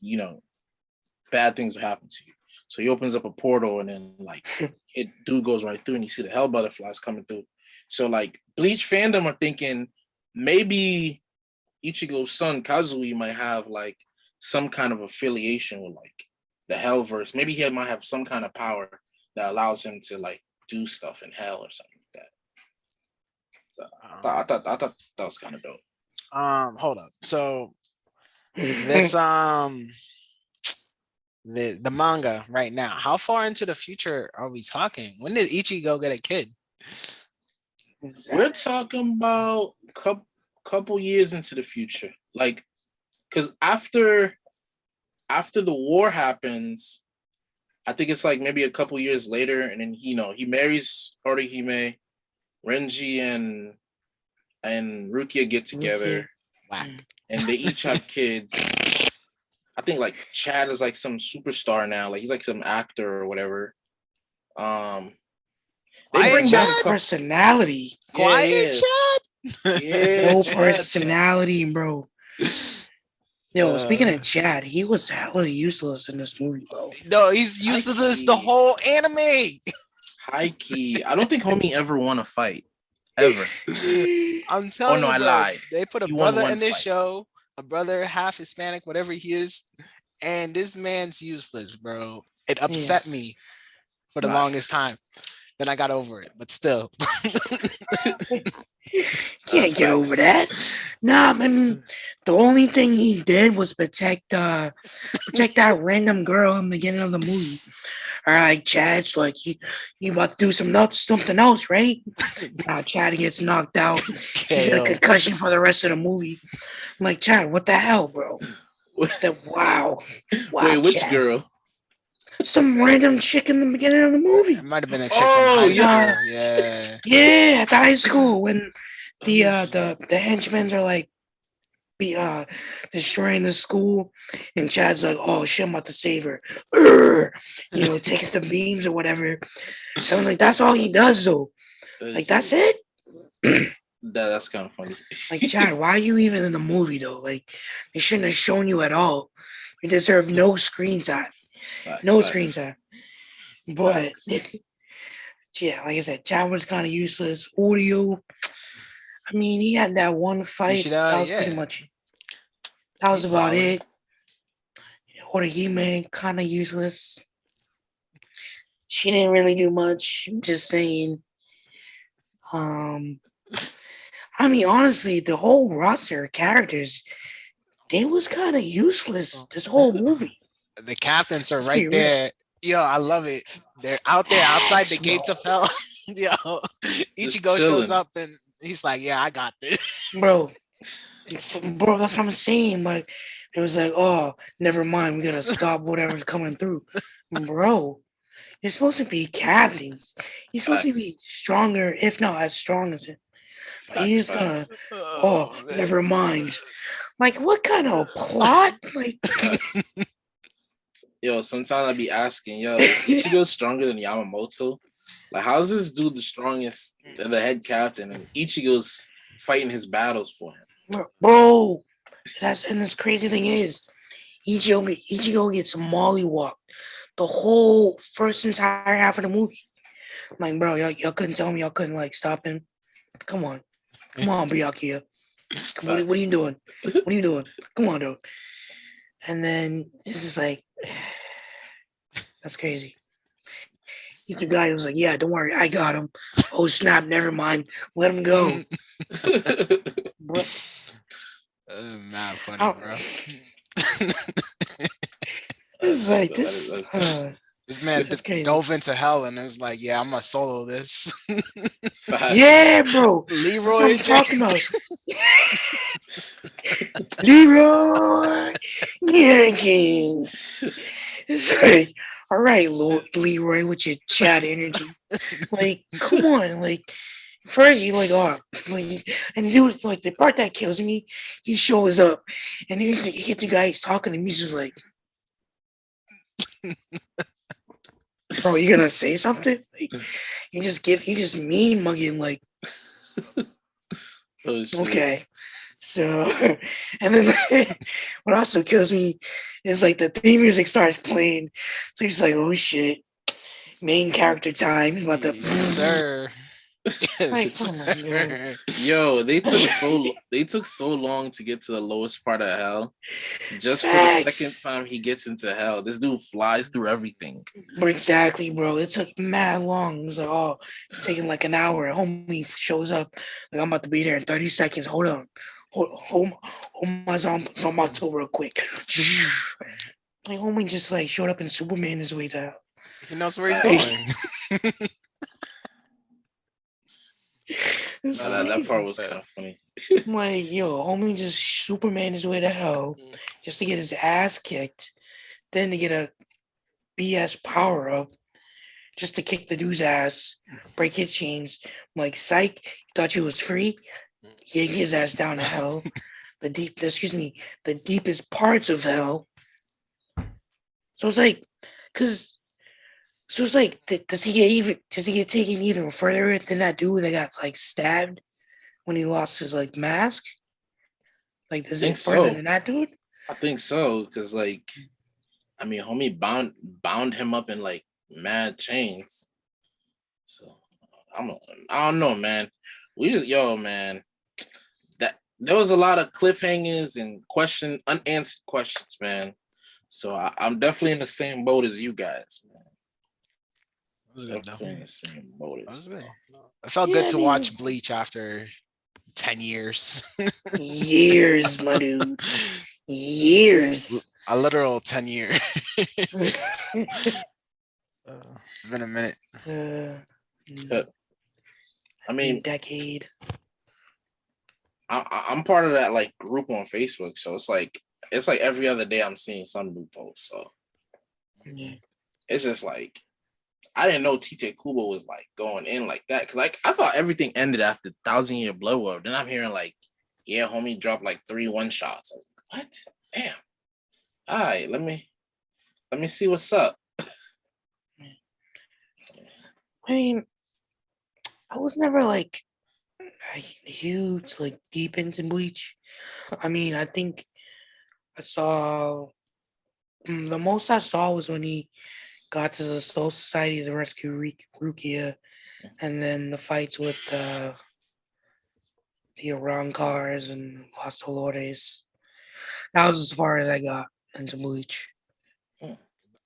bad things will happen to you. So he opens up a portal and then like dude goes right through and you see the hell butterflies coming through. So like Bleach fandom are thinking maybe Ichigo's son Kazui might have like some kind of affiliation with like the Hellverse. Maybe he might have some kind of power that allows him to like do stuff in hell or something like that. So I thought that was kind of dope. Hold up. So this the manga right now, how far into the future are we talking? When did Ichigo get a kid? We're talking about couple years into the future. Like, because after the war happens, I think it's like maybe a couple years later, and then he marries Orihime, Renji and Rukia get together. And they each have kids. I think like Chad is like some superstar now. Like he's like some actor or whatever. They bring back personality. Quiet Chad? Yeah. No personality, bro. Yo, speaking of Chad, he was hella useless in this movie, bro. No, he's useless the whole anime. High key. I don't think homie ever won a fight. Ever. I'm telling you, I lied. They put a brother in this show, a brother half Hispanic, whatever he is, and this man's useless, bro. It upset me for the longest time. Then I got over it, but still. Can't get over that. Nah, I mean, the only thing he did was protect that random girl in the beginning of the movie. All right, Chad's like, you about to do something else, right? Now Chad gets knocked out. He's got a concussion for the rest of the movie. I'm like, Chad, what the hell, bro? Wow. Wait, which Chad. girl? Some random chick in the beginning of the movie. It might have been a chick from high school. Yeah, at the high school when the henchmen are like destroying the school, and Chad's like, "Oh shit, I'm about to save her." Takes the beams or whatever. So I'm like, that's all he does though. Like that's it. That's kind of funny. Like, Chad, why are you even in the movie though? Like, they shouldn't have shown you at all. You deserve no screen time. Screen time. But yeah, like I said, Chad was kind of useless. Audio, I mean, he had that one fight. That was pretty much. That was about it. Orihime, kind of useless. She didn't really do much. I'm just saying. I mean, honestly, the whole roster of characters, they was kind of useless this whole movie. The captains are right there Yo, I love it. They're out there outside the Facts, gates of hell. Yo, Just Ichigo shows chilling. up and he's like, "Yeah, I got this." bro. Bro, that's what I'm saying. Like, it was like, oh, never mind. We gotta stop whatever's coming through, bro. You're supposed to be captains. You're supposed to be Facts. stronger, if not as strong as him. But Facts. he's gonna, Facts. oh, Oh man. never mind. Like, what kind of plot? Like, Facts. Yo, sometimes I be asking, yo, is Ichigo stronger than Yamamoto? Like, how's this dude the strongest, the head captain, and Ichigo's fighting his battles for him? bro, and this crazy thing is, Ichigo gets mollywalked the whole first entire half of the movie. I'm like, bro, y'all couldn't tell me y'all couldn't like stop him. Come on, Byakuya. What are Facts. you doing? What are you doing? Come on, dude. And then it's just like, that's crazy. The guy was like, yeah, don't worry, I got him. Oh snap, never mind. Let him go. Bro, Mad funny, I- bro. it's like That's crazy. This man that's crazy. dove into hell and was like, "Yeah, I'm gonna solo this." Facts. Yeah, bro. That's Leroy what I'm J. talking about. Leroy Jenkins. It's like, all right, Leroy, with your chat energy. Like, come on, like, first you like, oh, like, and dude, like the part that kills me, he shows up, and he hit the guy he's talking to me. He's just like, bro, you gonna say something? Like, you just mean mugging, like, Oh shit. okay. So, and then what also kills me is like the theme music starts playing. So he's like, oh shit, main character time. He's about to, Yes, sir. like, Yes, oh my god. sir. Yo, they took so long to get to the lowest part of hell. Just for the second Facts. time he gets into hell, this dude flies through everything. Exactly, bro. It took mad long. It was like, oh, it's taking like an hour. Homie shows up. Like, I'm about to be there in 30 seconds. Hold on. Hold my zombie real quick. Like, homie just like showed up in Superman his way down. He knows where he's Facts. going. It's That crazy. part was kind of funny. I'm like, yo, homie just Superman his way to hell just to get his ass kicked, then to get a BS power up just to kick the dude's ass, break his chains. I'm like, psych, thought you was free? Yank his ass down to hell. The deepest parts of hell. So it's like, does he get taken even further than that dude that got like stabbed when he lost his like mask? Like, does it think further so. than that dude? I think so, because like, I mean, homie bound him up in like mad chains. So I don't know, man. Man. That there was a lot of cliffhangers and unanswered questions, man. So I'm definitely in the same boat as you guys, man. That was good, Definitely in though. the same boat That as was you. good. It felt Yeah, good I to mean, watch Bleach after 10 years. years, my dude. Years. A literal 10 years. It's been a minute. I mean, decade. I'm part of that like group on Facebook, so it's like every other day I'm seeing some new post. So it's just like I didn't know Tite Kubo was like going in like that, because like I thought everything ended after 1,000 Year Blood War. Then I'm hearing like, yeah, homie dropped like 3 1-shots. I was like, what? Damn. All right, let me see what's up. I mean, I was never like huge, like deep into Bleach. I mean, I think I saw the most I saw was when he got to the Soul Society to rescue Rukia, and then the fights with the Arancars and Los Dolores. That was as far as I got into Bleach.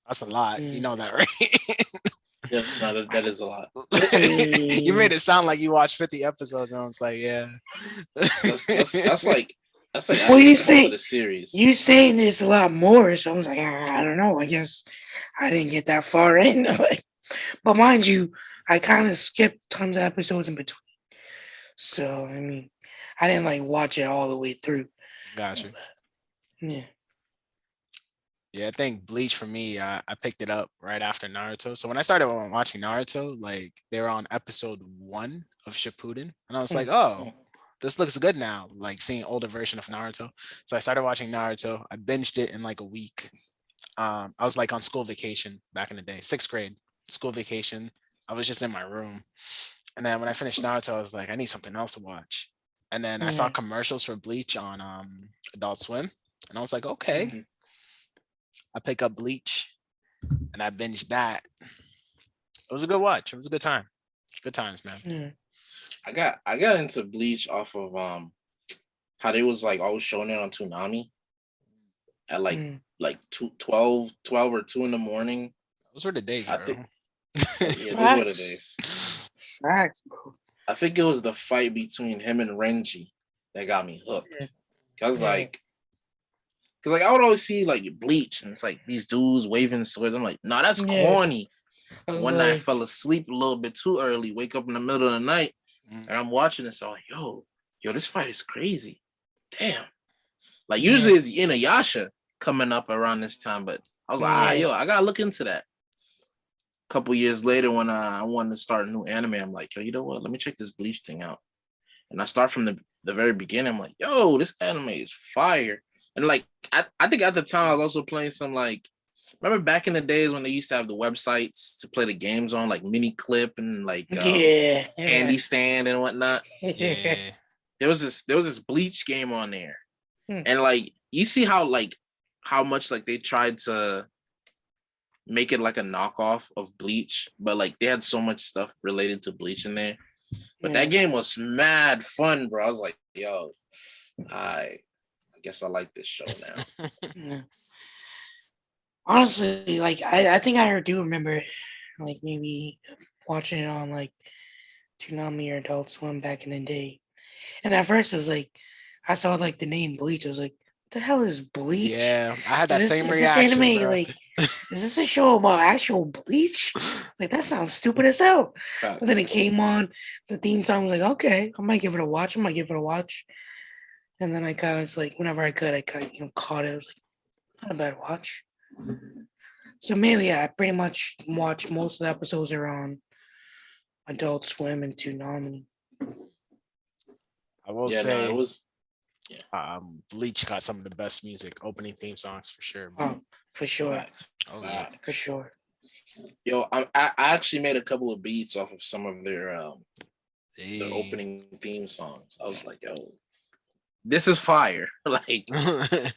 That's a lot. You know that, right? Yeah, no, that is a lot. You made it sound like you watched 50 episodes, and I was like, yeah. That's like That's like Well, actually most of the series. you saying there's a lot more, so I was like, I don't know. I guess I didn't get that far in. But mind you, I kind of skipped tons of episodes in between. So I mean, I didn't like watch it all the way through. Gotcha. Yeah. Yeah, I think Bleach for me, I picked it up right after Naruto. So when I started watching Naruto, like they were on episode 1 of Shippuden, and I was like, oh, this looks good now. Like seeing older version of Naruto. So I started watching Naruto. I binged it in like a week. I was like on school vacation back in the day, 6th grade, school vacation. I was just in my room, and then when I finished Naruto, I was like, I need something else to watch. And then I saw commercials for Bleach on Adult Swim, and I was like, okay. I pick up Bleach and I binged that. It was a good watch. It was a good time. Good times, man. Yeah. I got into Bleach off of how they was like always showing it on Toonami at like 12 or 2 in the morning. Those were the days, I bro. think yeah, those were the days. Facts, bro. I think it was the fight between him and Renji that got me hooked. Cause like I would always see like Bleach and it's like these dudes waving swords. I'm like, nah, that's corny. One night I fell asleep a little bit too early, wake up in the middle of the night, and I'm watching this. So I'm like, yo, this fight is crazy. Damn. Like usually it's Inuyasha coming up around this time, but I was like, I gotta look into that. A couple years later, when I wanted to start a new anime, I'm like, yo, you know what? Let me check this Bleach thing out. And I start from the very beginning. I'm like, yo, this anime is fire. And like, I think at the time I was also playing some like, remember back in the days when they used to have the websites to play the games on, like Mini Clip and like Handy Stand and whatnot. Yeah. There was this Bleach game on there, and like you see how much like they tried to make it like a knockoff of Bleach, but like they had so much stuff related to Bleach in there. But that game was mad fun, bro. I was like, yo, I guess I like this show now. Honestly, like I think I do remember like maybe watching it on like Toonami or Adult Swim back in the day. And at first it was like I saw like the name Bleach. I was like, what the hell is Bleach? Yeah, I had that same is reaction. This anime, bro. like, is this a show about actual Bleach? Like that sounds stupid as hell. But then it came on, the theme song was like, okay, I might give it a watch. And then I kind of like whenever I could, I kind of caught it. I was like, not a bad watch. So mainly, I pretty much watch most of the episodes are on Adult Swim and Toonami. I will say, it was. Bleach got some of the best music, opening theme songs for sure. Oh, for sure. Facts. For sure. Yo, I actually made a couple of beats off of some of their opening theme songs. I was like, yo, this is fire. Like,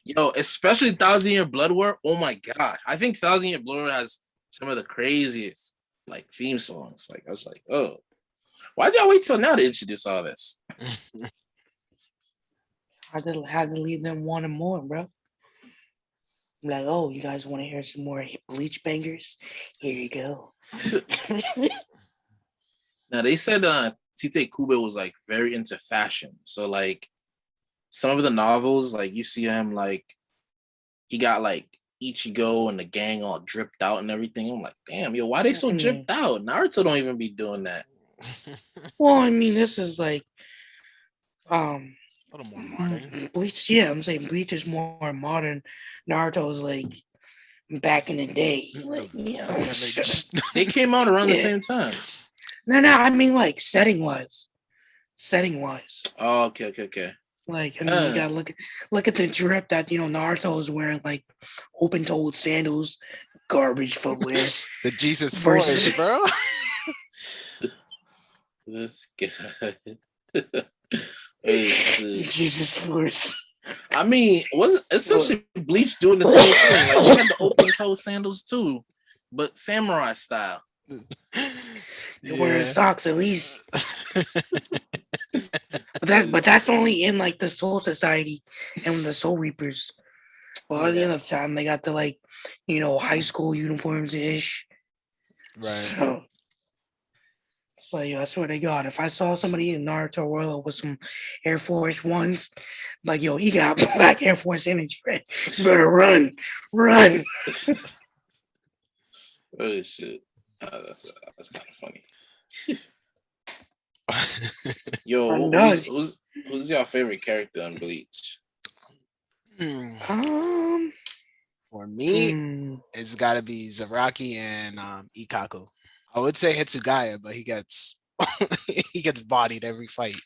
yo, especially Thousand Year Blood War. Oh my god. I think Thousand Year Blood War has some of the craziest like theme songs. Like, I was like, oh, why'd y'all wait till now to introduce all this? Had to leave them wanting more, bro. I'm like, oh, you guys want to hear some more Bleach bangers? Here you go. Now they said Tite Kubo was like very into fashion. So like some of the novels, like you see him like he got like Ichigo and the gang all dripped out and everything. I'm like, damn, yo, why they so dripped out? Naruto don't even be doing that. Well, I mean, this is like a little more modern. Bleach, yeah, I'm saying Bleach is more modern. Naruto is like back in the day. Like, you know, they came out around the same time. No, I mean like setting wise. Oh, okay. Like, I mean, you gotta look at the drip that Naruto is wearing, like open-toed sandals, garbage footwear. The Jesus Force, bro. This guy. Jesus Force. I mean, was essentially Bleach doing the same thing? Like, you had the open-toe sandals too, but samurai style. You're wearing socks at least. But that's only in like the Soul Society and the Soul Reapers. Well, at the end of the time, they got the like, high school uniforms ish. Right. So. But yo, I swear to God, if I saw somebody in Naruto world with some Air Force Ones, like yo, he got black Air Force energy, right? You better run, run. Oh shit. That's kind of funny. Run Yo, does. who's your favorite character in Bleach? Um, For me, it's got to be Zaraki and Ikaku. I would say Hitsugaya, but he gets he gets bodied every fight.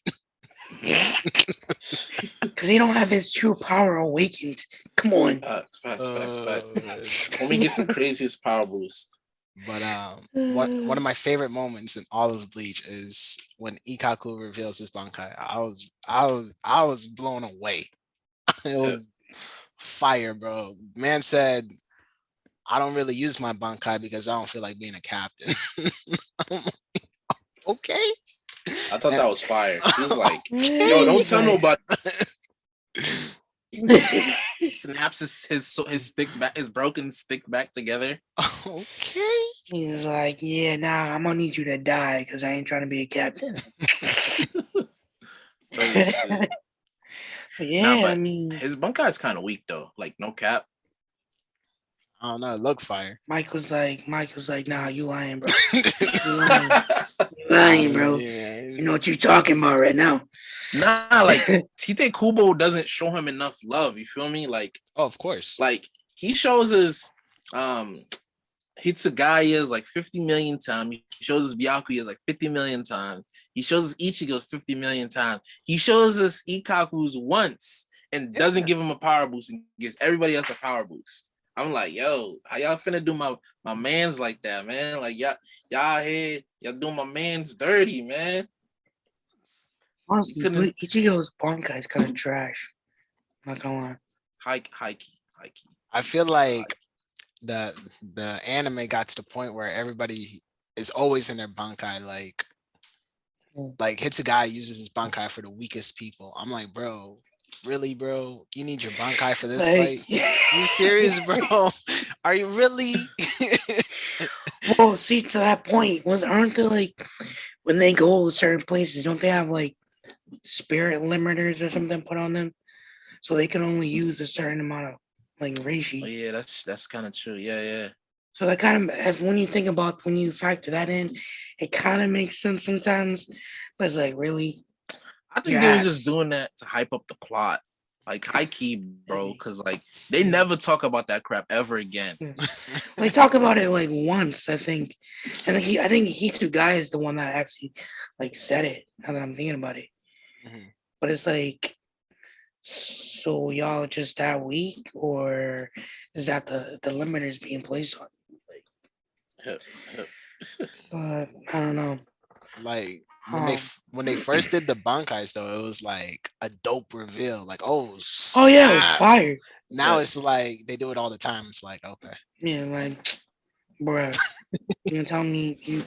because he don't have his true power awakened. Come on. Facts. Homie gets the craziest power boost. But one of my favorite moments in all of Bleach is when Ikaku reveals his Bankai. I was blown away. It was fire, bro. Man said, I don't really use my Bankai because I don't feel like being a captain. Okay. I thought that was fire. He was like, yo, don't tell nobody. Snaps his stick back, his broken stick back together. Okay. He's like, yeah, nah, I'm gonna need you to die because I ain't trying to be a captain. Yeah, but I mean, his Bankai is kind of weak though. Like no cap. I don't know. It looked fire. Mike was like, nah, you lying, bro. You lying, bro. Yeah. You know what you're talking about right now. Nah, like Tite Kubo doesn't show him enough love. You feel me? Like, oh, of course. Like he shows us Hitsugaya like 50 million times. He shows us Byakuya like 50 million times. He shows us Ichigo's 50 million times. He shows us Ikaku's once and doesn't give him a power boost and gives everybody else a power boost. I'm like, yo, how y'all finna do my mans like that, man? Like y'all here, y'all doing my mans dirty, man. Honestly, Ichigo's Bankai is kind of trash. Not gonna lie. High key. I feel like the anime got to the point where everybody is always in their Bankai. Like Hitsugaya uses his Bankai for the weakest people. I'm like, bro, really, bro? You need your Bankai for this fight? You serious, bro? Are you really? Well, see, to that point, aren't there like when they go to certain places, don't they have like spirit limiters or something put on them, so they can only use a certain amount of like reishi? Oh yeah, that's kind of true. Yeah. So that kind of, when you factor that in, it kind of makes sense sometimes. But it's like, really? I think they were just doing that to hype up the plot. Like high key, bro, because like they never talk about that crap ever again. They talk about it like once, I think. And I think Hitsugaya is the one that actually like said it, now that I'm thinking about it. Mm-hmm. But it's like, so y'all just that weak, or is that the limiters being placed on? But I don't know. Like when they first did the Bankais though, it was like a dope reveal. Like, oh yeah, it was fire. Now it's like they do it all the time. It's like, okay. Yeah, like, bruh, you gonna tell me you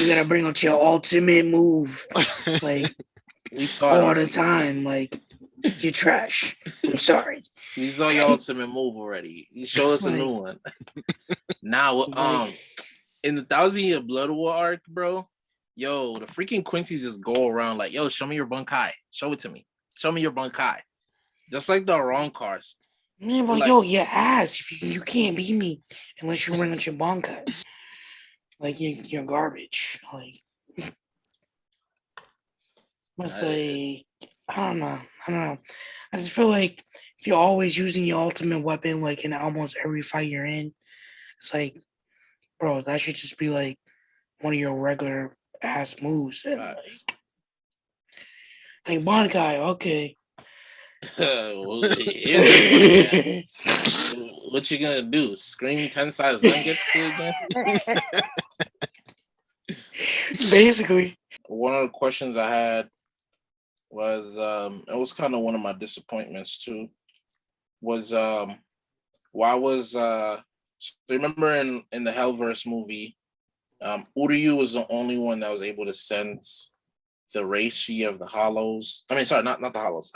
gotta bring out your ultimate move, like we saw all the time. Like, you're trash. I'm sorry. We saw your ultimate move already. You show us a new one. Now, in the 1,000-Year Blood War arc, bro, yo, the freaking Quincy's just go around like, yo, show me your Bankai. Show it to me. Show me your Bankai. Just like the wrong cars. Man, but like, yo, your ass. If you can't beat me unless you bring out your Bankai. Like, you're garbage. Like, it's like, I don't know. I just feel like if you're always using your ultimate weapon, like in almost every fight you're in, it's like, bro, that should just be like one of your regular ass moves. And like Bankai, okay. What you gonna do? Scream 10 size Zangetsu again? Basically. One of the questions I had was it was kind of one of my disappointments too. Was why was remember in the Hellverse movie, Uryu was the only one that was able to sense the reishi of the hollows. I mean, sorry, not the hollows.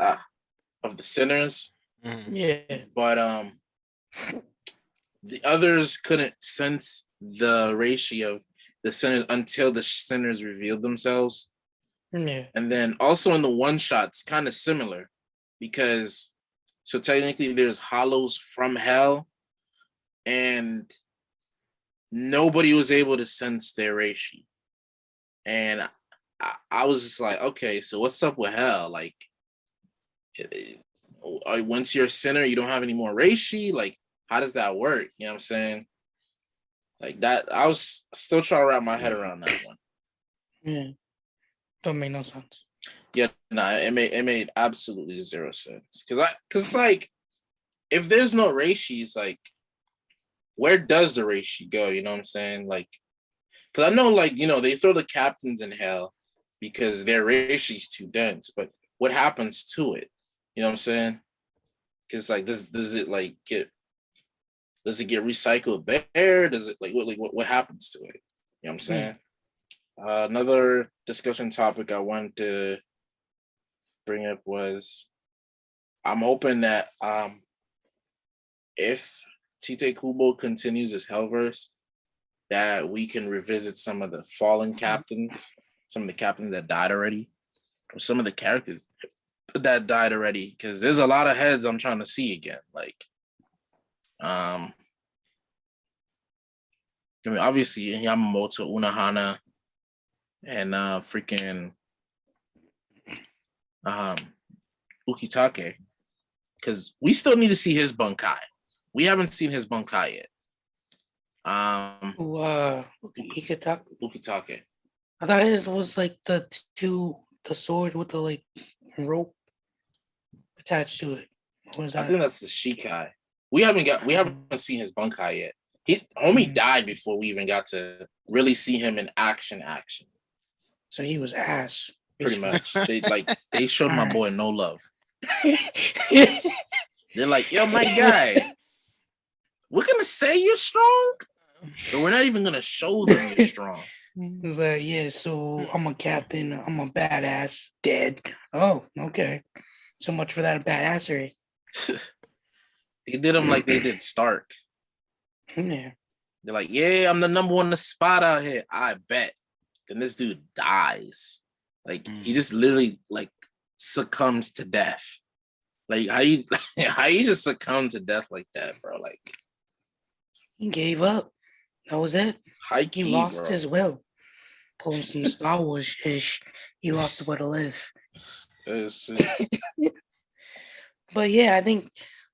Of the sinners. Yeah. But the others couldn't sense the reishi of the sinners until the sinners revealed themselves. Yeah. And then also in the one shot, it's kind of similar because so technically there's hollows from hell, and nobody was able to sense their reishi. And I was just like, okay, so what's up with hell? Like, once you're a sinner, you don't have any more reishi. Like, how does that work? You know what I'm saying? Like that, I was still trying to wrap my head around that one. Yeah. Don't make no sense. Yeah, no, it made absolutely zero sense. Cause it's like, if there's no reishi, it's like, where does the reishi go? You know what I'm saying? Like, cause I know, like, they throw the captains in hell because their reishi's too dense, but what happens to it? You know what I'm saying? Cause like, does it like does it get recycled there? Does it what happens to it? You know what I'm saying? Another discussion topic I wanted to bring up was I'm hoping that if Tite Kubo continues his Hellverse, that we can revisit some of the fallen captains, some of the captains that died already, or some of the characters that died already, because there's a lot of heads I'm trying to see again. Like, I mean, obviously Yamamoto, Unohana, and freaking Ukitake, because we still need to see his Bunkai. We haven't seen his Bunkai yet. Ukitake. I thought his was like the sword with the like rope attached to it. What was that? I think that's the Shikai. We haven't seen his Bunkai yet. Homie died before we even got to really see him in action. So he was ass. Pretty much. They showed my boy no love. They're like, yo, my guy, we're gonna say you're strong, but we're not even gonna show them you're strong. He's like, yeah, so I'm a captain, I'm a badass, dead. Oh, okay. So much for that badassery. They did him like they did Stark. Yeah. They're like, yeah, I'm the number one spot out here. I bet. Then this dude dies. Like, he just literally like succumbs to death. Like, how you just succumb to death like that, bro? Like, he gave up. That was it. He lost his will. Pulling some Star Wars ish. He lost the will to live. But yeah, I think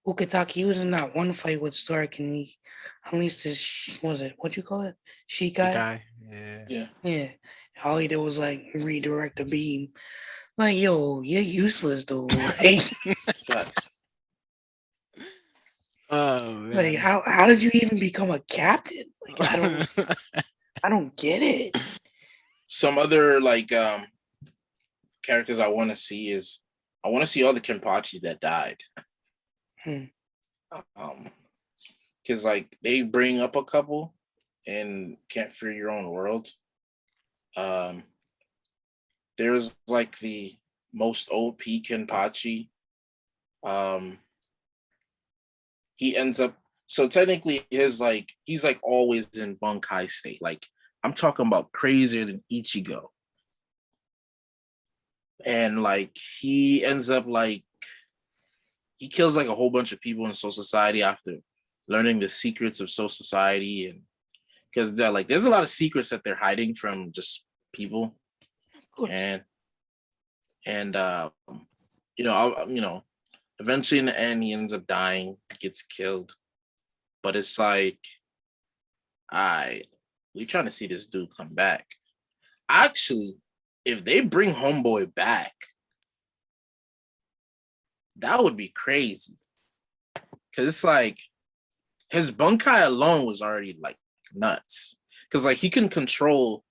Ukitake was in that one fight with Stark, and he unleashed his, what you call it? Shikai? Yeah. All he did was like redirect the beam. Like, yo, you're useless though. Like, oh man. Like, how did you even become a captain? Like, I don't get it. Some other like characters I want to see is I want to see all the Kenpachis that died. Because like they bring up a couple and Can't Fear Your Own World. There's like the most OP Kenpachi. He ends up, so technically he's like always in Bunkai state. Like, I'm talking about crazier than Ichigo. And like he ends up like he kills like a whole bunch of people in Soul Society after learning the secrets of Soul Society, and because they're like there's a lot of secrets that they're hiding from just people. And eventually in the end he ends up dying, gets killed. But it's like, we trying to see this dude come back. Actually, if they bring Homeboy back, that would be crazy. Cause it's like his Bunkai alone was already like nuts. Cause like he can control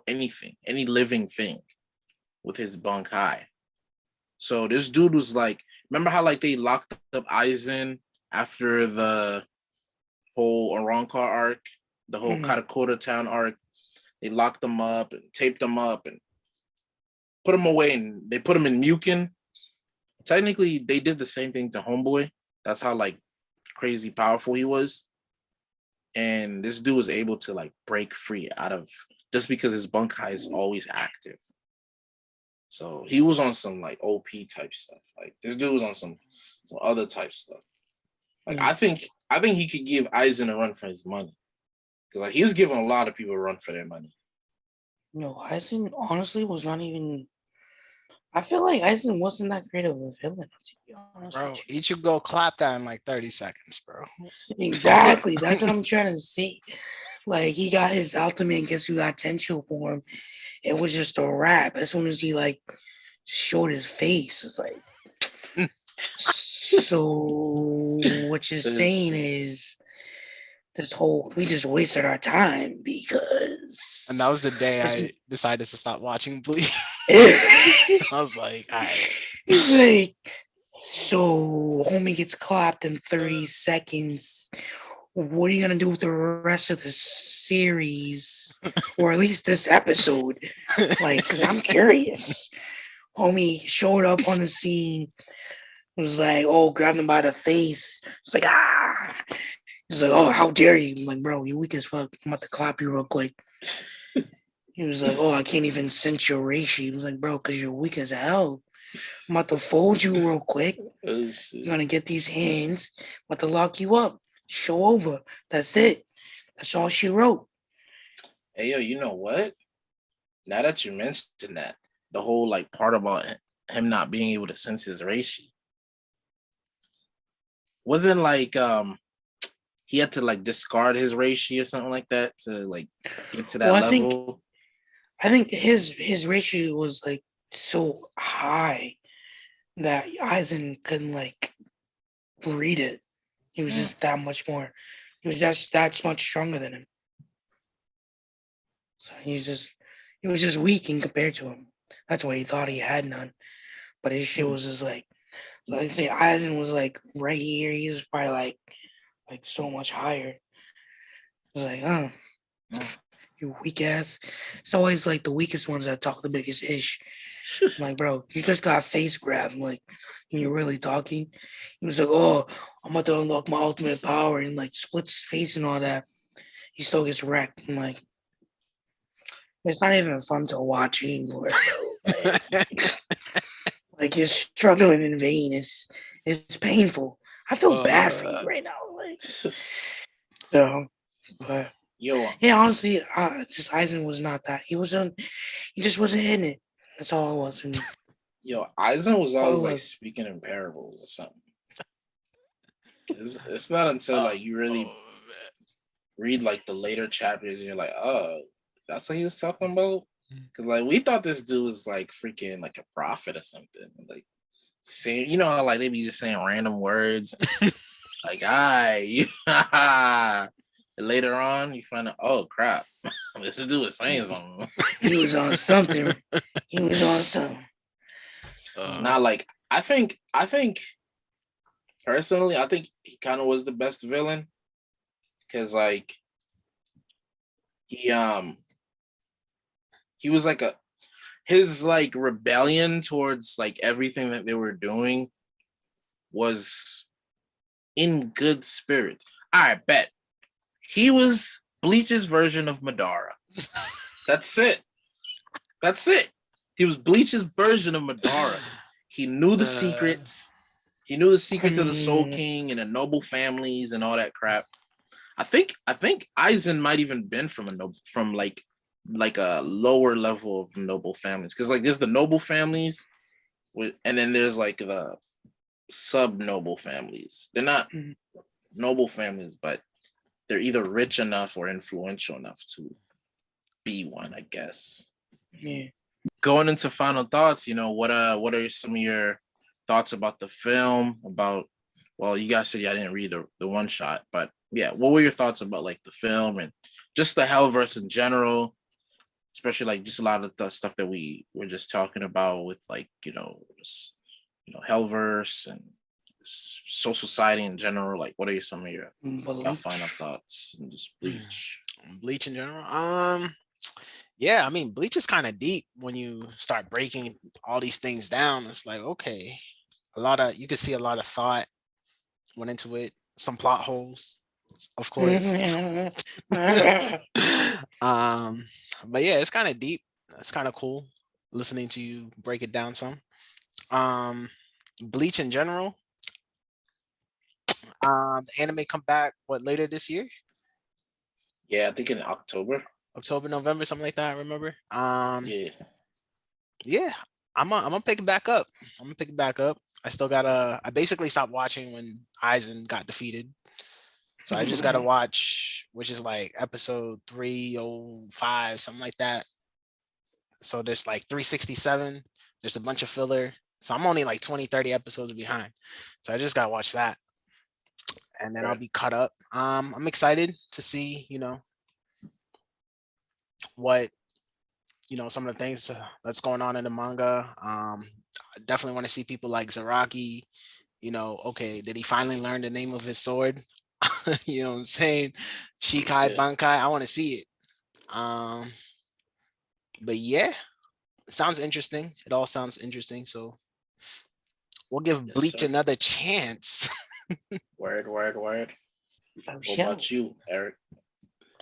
anything, any living thing with his Bunkai. So this dude was like, remember how like they locked up Aizen after the whole Arankar arc, the whole Karakura town arc? They locked them up and taped them up and put them away, and they put them in Mukin. Technically, they did the same thing to Homeboy. That's how like crazy powerful he was. and this dude was able to like break free out of just because his Bunkai is always active. So he was on some like OP type stuff. Like this dude was on some other type stuff. Like I think he could give Aizen a run for his money because like he was giving a lot of people a run for their money. No, Aizen honestly was not even. I feel like Aizen wasn't that great of a villain, to be honest Bro, with Ichigo clapped that in like 30 seconds, bro. you. Exactly. That's what I'm trying to say. Like he got his ultimate, guess who got Tensho for him. It was just a wrap. As soon as he like showed his face, it's like so what you're saying is this whole we just wasted our time because And that was the day it's, I decided to stop watching Bleach. it's I was like, all right. like so homie gets clapped in 30 seconds. What are you gonna do with the rest of the series? Or at least this episode? Like, cause I'm curious. Homie showed up on the scene, was like, oh, grabbed him by the face. It's like, ah. He's like, oh, how dare you? I'm like, bro, you weak as fuck. I'm about to clap you real quick. He was like, oh, I can't even sense your ratio. He was like, bro, because you're weak as hell. I'm about to fold you real quick. Oh, shit. You're gonna get these hands. I'm about to lock you up. Show over. That's it. That's all she wrote. Hey yo, you know what? Now that you mentioned that, the whole like part about him not being able to sense his reishi wasn't like he had to like discard his reishi or something like that to like get to that Well, level. I think his ratio was like so high that Eisen couldn't like read it. He was just that much more. He was just that much stronger than him. So he was just weak in compared to him. That's why he thought he had none. But his shit was just like so I say Eisen was like right here. He was probably like so much higher. I was like, you weak ass. It's always like the weakest ones that talk the biggest ish. I'm like, bro, you just got face grabbed. I'm like, and you're really talking. He was like, oh, I'm about to unlock my ultimate power and like splits his face and all that. He still gets wrecked. I'm like, it's not even fun to watch anymore, bro. Like you're struggling in vain. It's painful. I feel bad for you right now. Like, so, but Yo, yeah, honestly, just Eisen was not that. He just wasn't hitting it. That's all it was for me. yo, Aizen was always All it like was. speaking in parables or something. It's not until like you really read like the later chapters and you're like, oh, that's what he was talking about. Because like we thought this dude was like freaking like a prophet or something. Like saying, you know how like they be just saying random words. Like, I later on you find out, oh crap, this dude was saying something. He was on something. He was on something. Not like I think personally, I think he kind of was the best villain because like he he was like a his like rebellion towards like everything that they were doing was in good spirits. I bet he was Bleach's version of Madara. That's it. That's it. He was Bleach's version of Madara. He knew the secrets. He knew the secrets of the Soul King and the noble families and all that crap. I think Aizen might even been from from like a lower level of noble families because like there's the noble families and then there's like the sub noble families. They're not noble families, but they're either rich enough or influential enough to be one, I guess. Yeah. Going into final thoughts, what are some of your thoughts about the film? About well, you guys said I didn't read the one shot, but yeah, what were your thoughts about like the film and just the Hellverse in general, especially like just a lot of the stuff that we were just talking about with like just Hellverse and social society in general. Like, what are some of your final thoughts and just Bleach? Bleach in general. Yeah, I mean, Bleach is kind of deep when you start breaking all these things down. It's like, okay, you could see a lot of thought went into it, some plot holes. of course. um, but yeah, it's kind of deep. It's kind of cool listening to you break it down some. Um, Bleach in general. The anime come back what later this year? Yeah, I think in October. October, November, something like that. I remember. Yeah. Yeah, I'm gonna pick it back up. I'm gonna pick it back up. I still gotta. I basically stopped watching when Aizen got defeated, so I just gotta watch, which is like episode 305, something like that. So there's like 367. There's a bunch of filler. So I'm only like 20, 30 episodes behind. So I just gotta watch that, and then I'll Right. be caught up. I'm excited to see, what some of the things that's going on in the manga. I definitely want to see people like Zaraki. Okay, did he finally learn the name of his sword? You know what I'm saying? Shikai Yeah. Bankai. I want to see it. Um, but yeah, it sounds interesting. It all sounds interesting. So we'll give Yes, Bleach sir. another chance. Word, word, word. Oh, What shit. about you, Eric?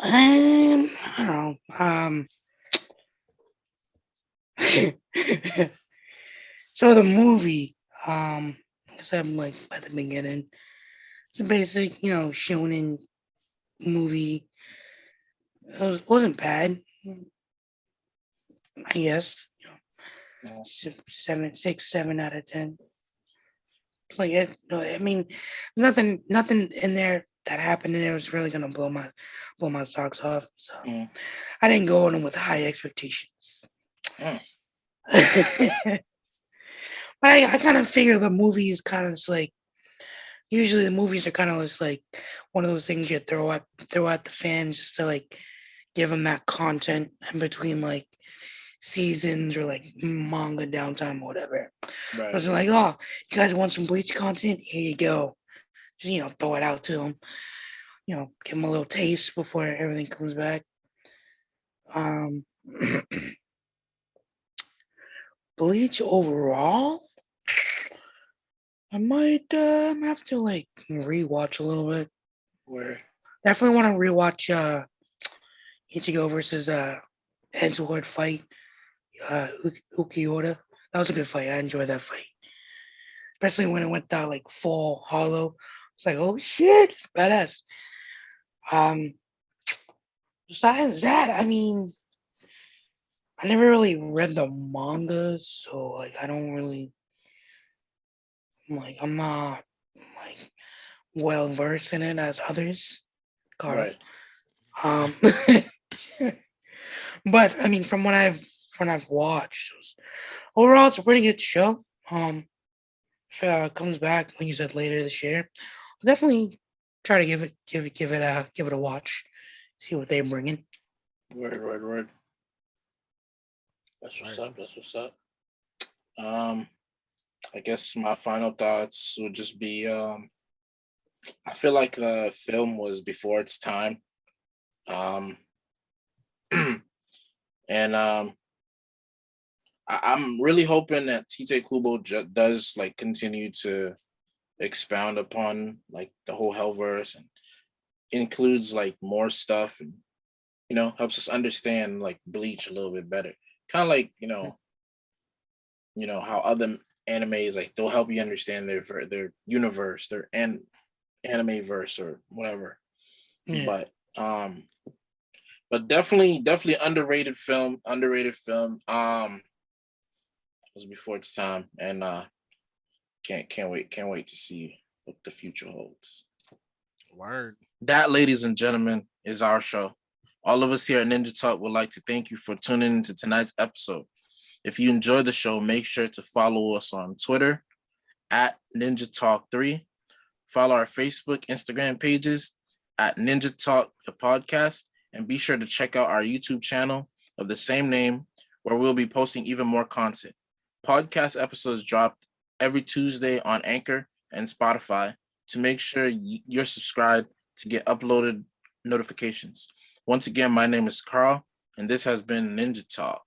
I don't know. So the movie, I said like by the beginning, it's a basic, shonen movie. Wasn't bad, I guess. Mhm. 7 out of 10. It's like it. No, I mean, nothing in there that happened in there was really gonna blow my socks off. So Mhm. I didn't go in with high expectations. Mm. But I kind of figure the movie is kind of just like usually the movies are kind of just like one of those things you throw at the fans just to like give them that content in between like seasons or like manga downtime or whatever. I Right. was like, oh, you guys want some Bleach content? Here you go. Just throw it out to them. Give them a little taste before everything comes back. Um, Bleach overall, I might have to like rewatch a little bit. Where? Definitely want to rewatch Ichigo versus Edgelord fight. Ukiyoda. That was a good fight. I enjoyed that fight, especially when it went down like full hollow. It's like, oh shit, it's badass. Um, Besides that, I mean, I never really read the manga, so like I don't really I'm not like well versed in it as others, Carl. Right. Um, but I mean, from what I've watched, overall it's a pretty good show. If it comes back, like you said, later this year, I'll definitely try to give it a watch, see what they're bringing. Word, word, word. That's what's Right. up. That's what's up. Um, I guess my final thoughts would just be I feel like the film was before its time. Um and I'm really hoping that Tite Kubo does like continue to expound upon like the whole Hellverse and includes like more stuff and helps us understand like Bleach a little bit better. Kind of like how other animes like they'll help you understand their universe, their anime verse or whatever. Yeah. But definitely underrated film. Underrated film. It was before its time, and can't wait to see what the future holds. Word. That, ladies and gentlemen, is our show. All of us here at Ninja Talk would like to thank you for tuning into tonight's episode. If you enjoyed the show, make sure to follow us on Twitter at Ninja Talk 3. Follow our Facebook, Instagram pages at Ninja Talk the podcast, and be sure to check out our YouTube channel of the same name, where we'll be posting even more content. Podcast episodes drop every Tuesday on Anchor and Spotify. To make sure you're subscribed to get uploaded notifications. Once again, my name is Carl, and this has been Ninja Talk.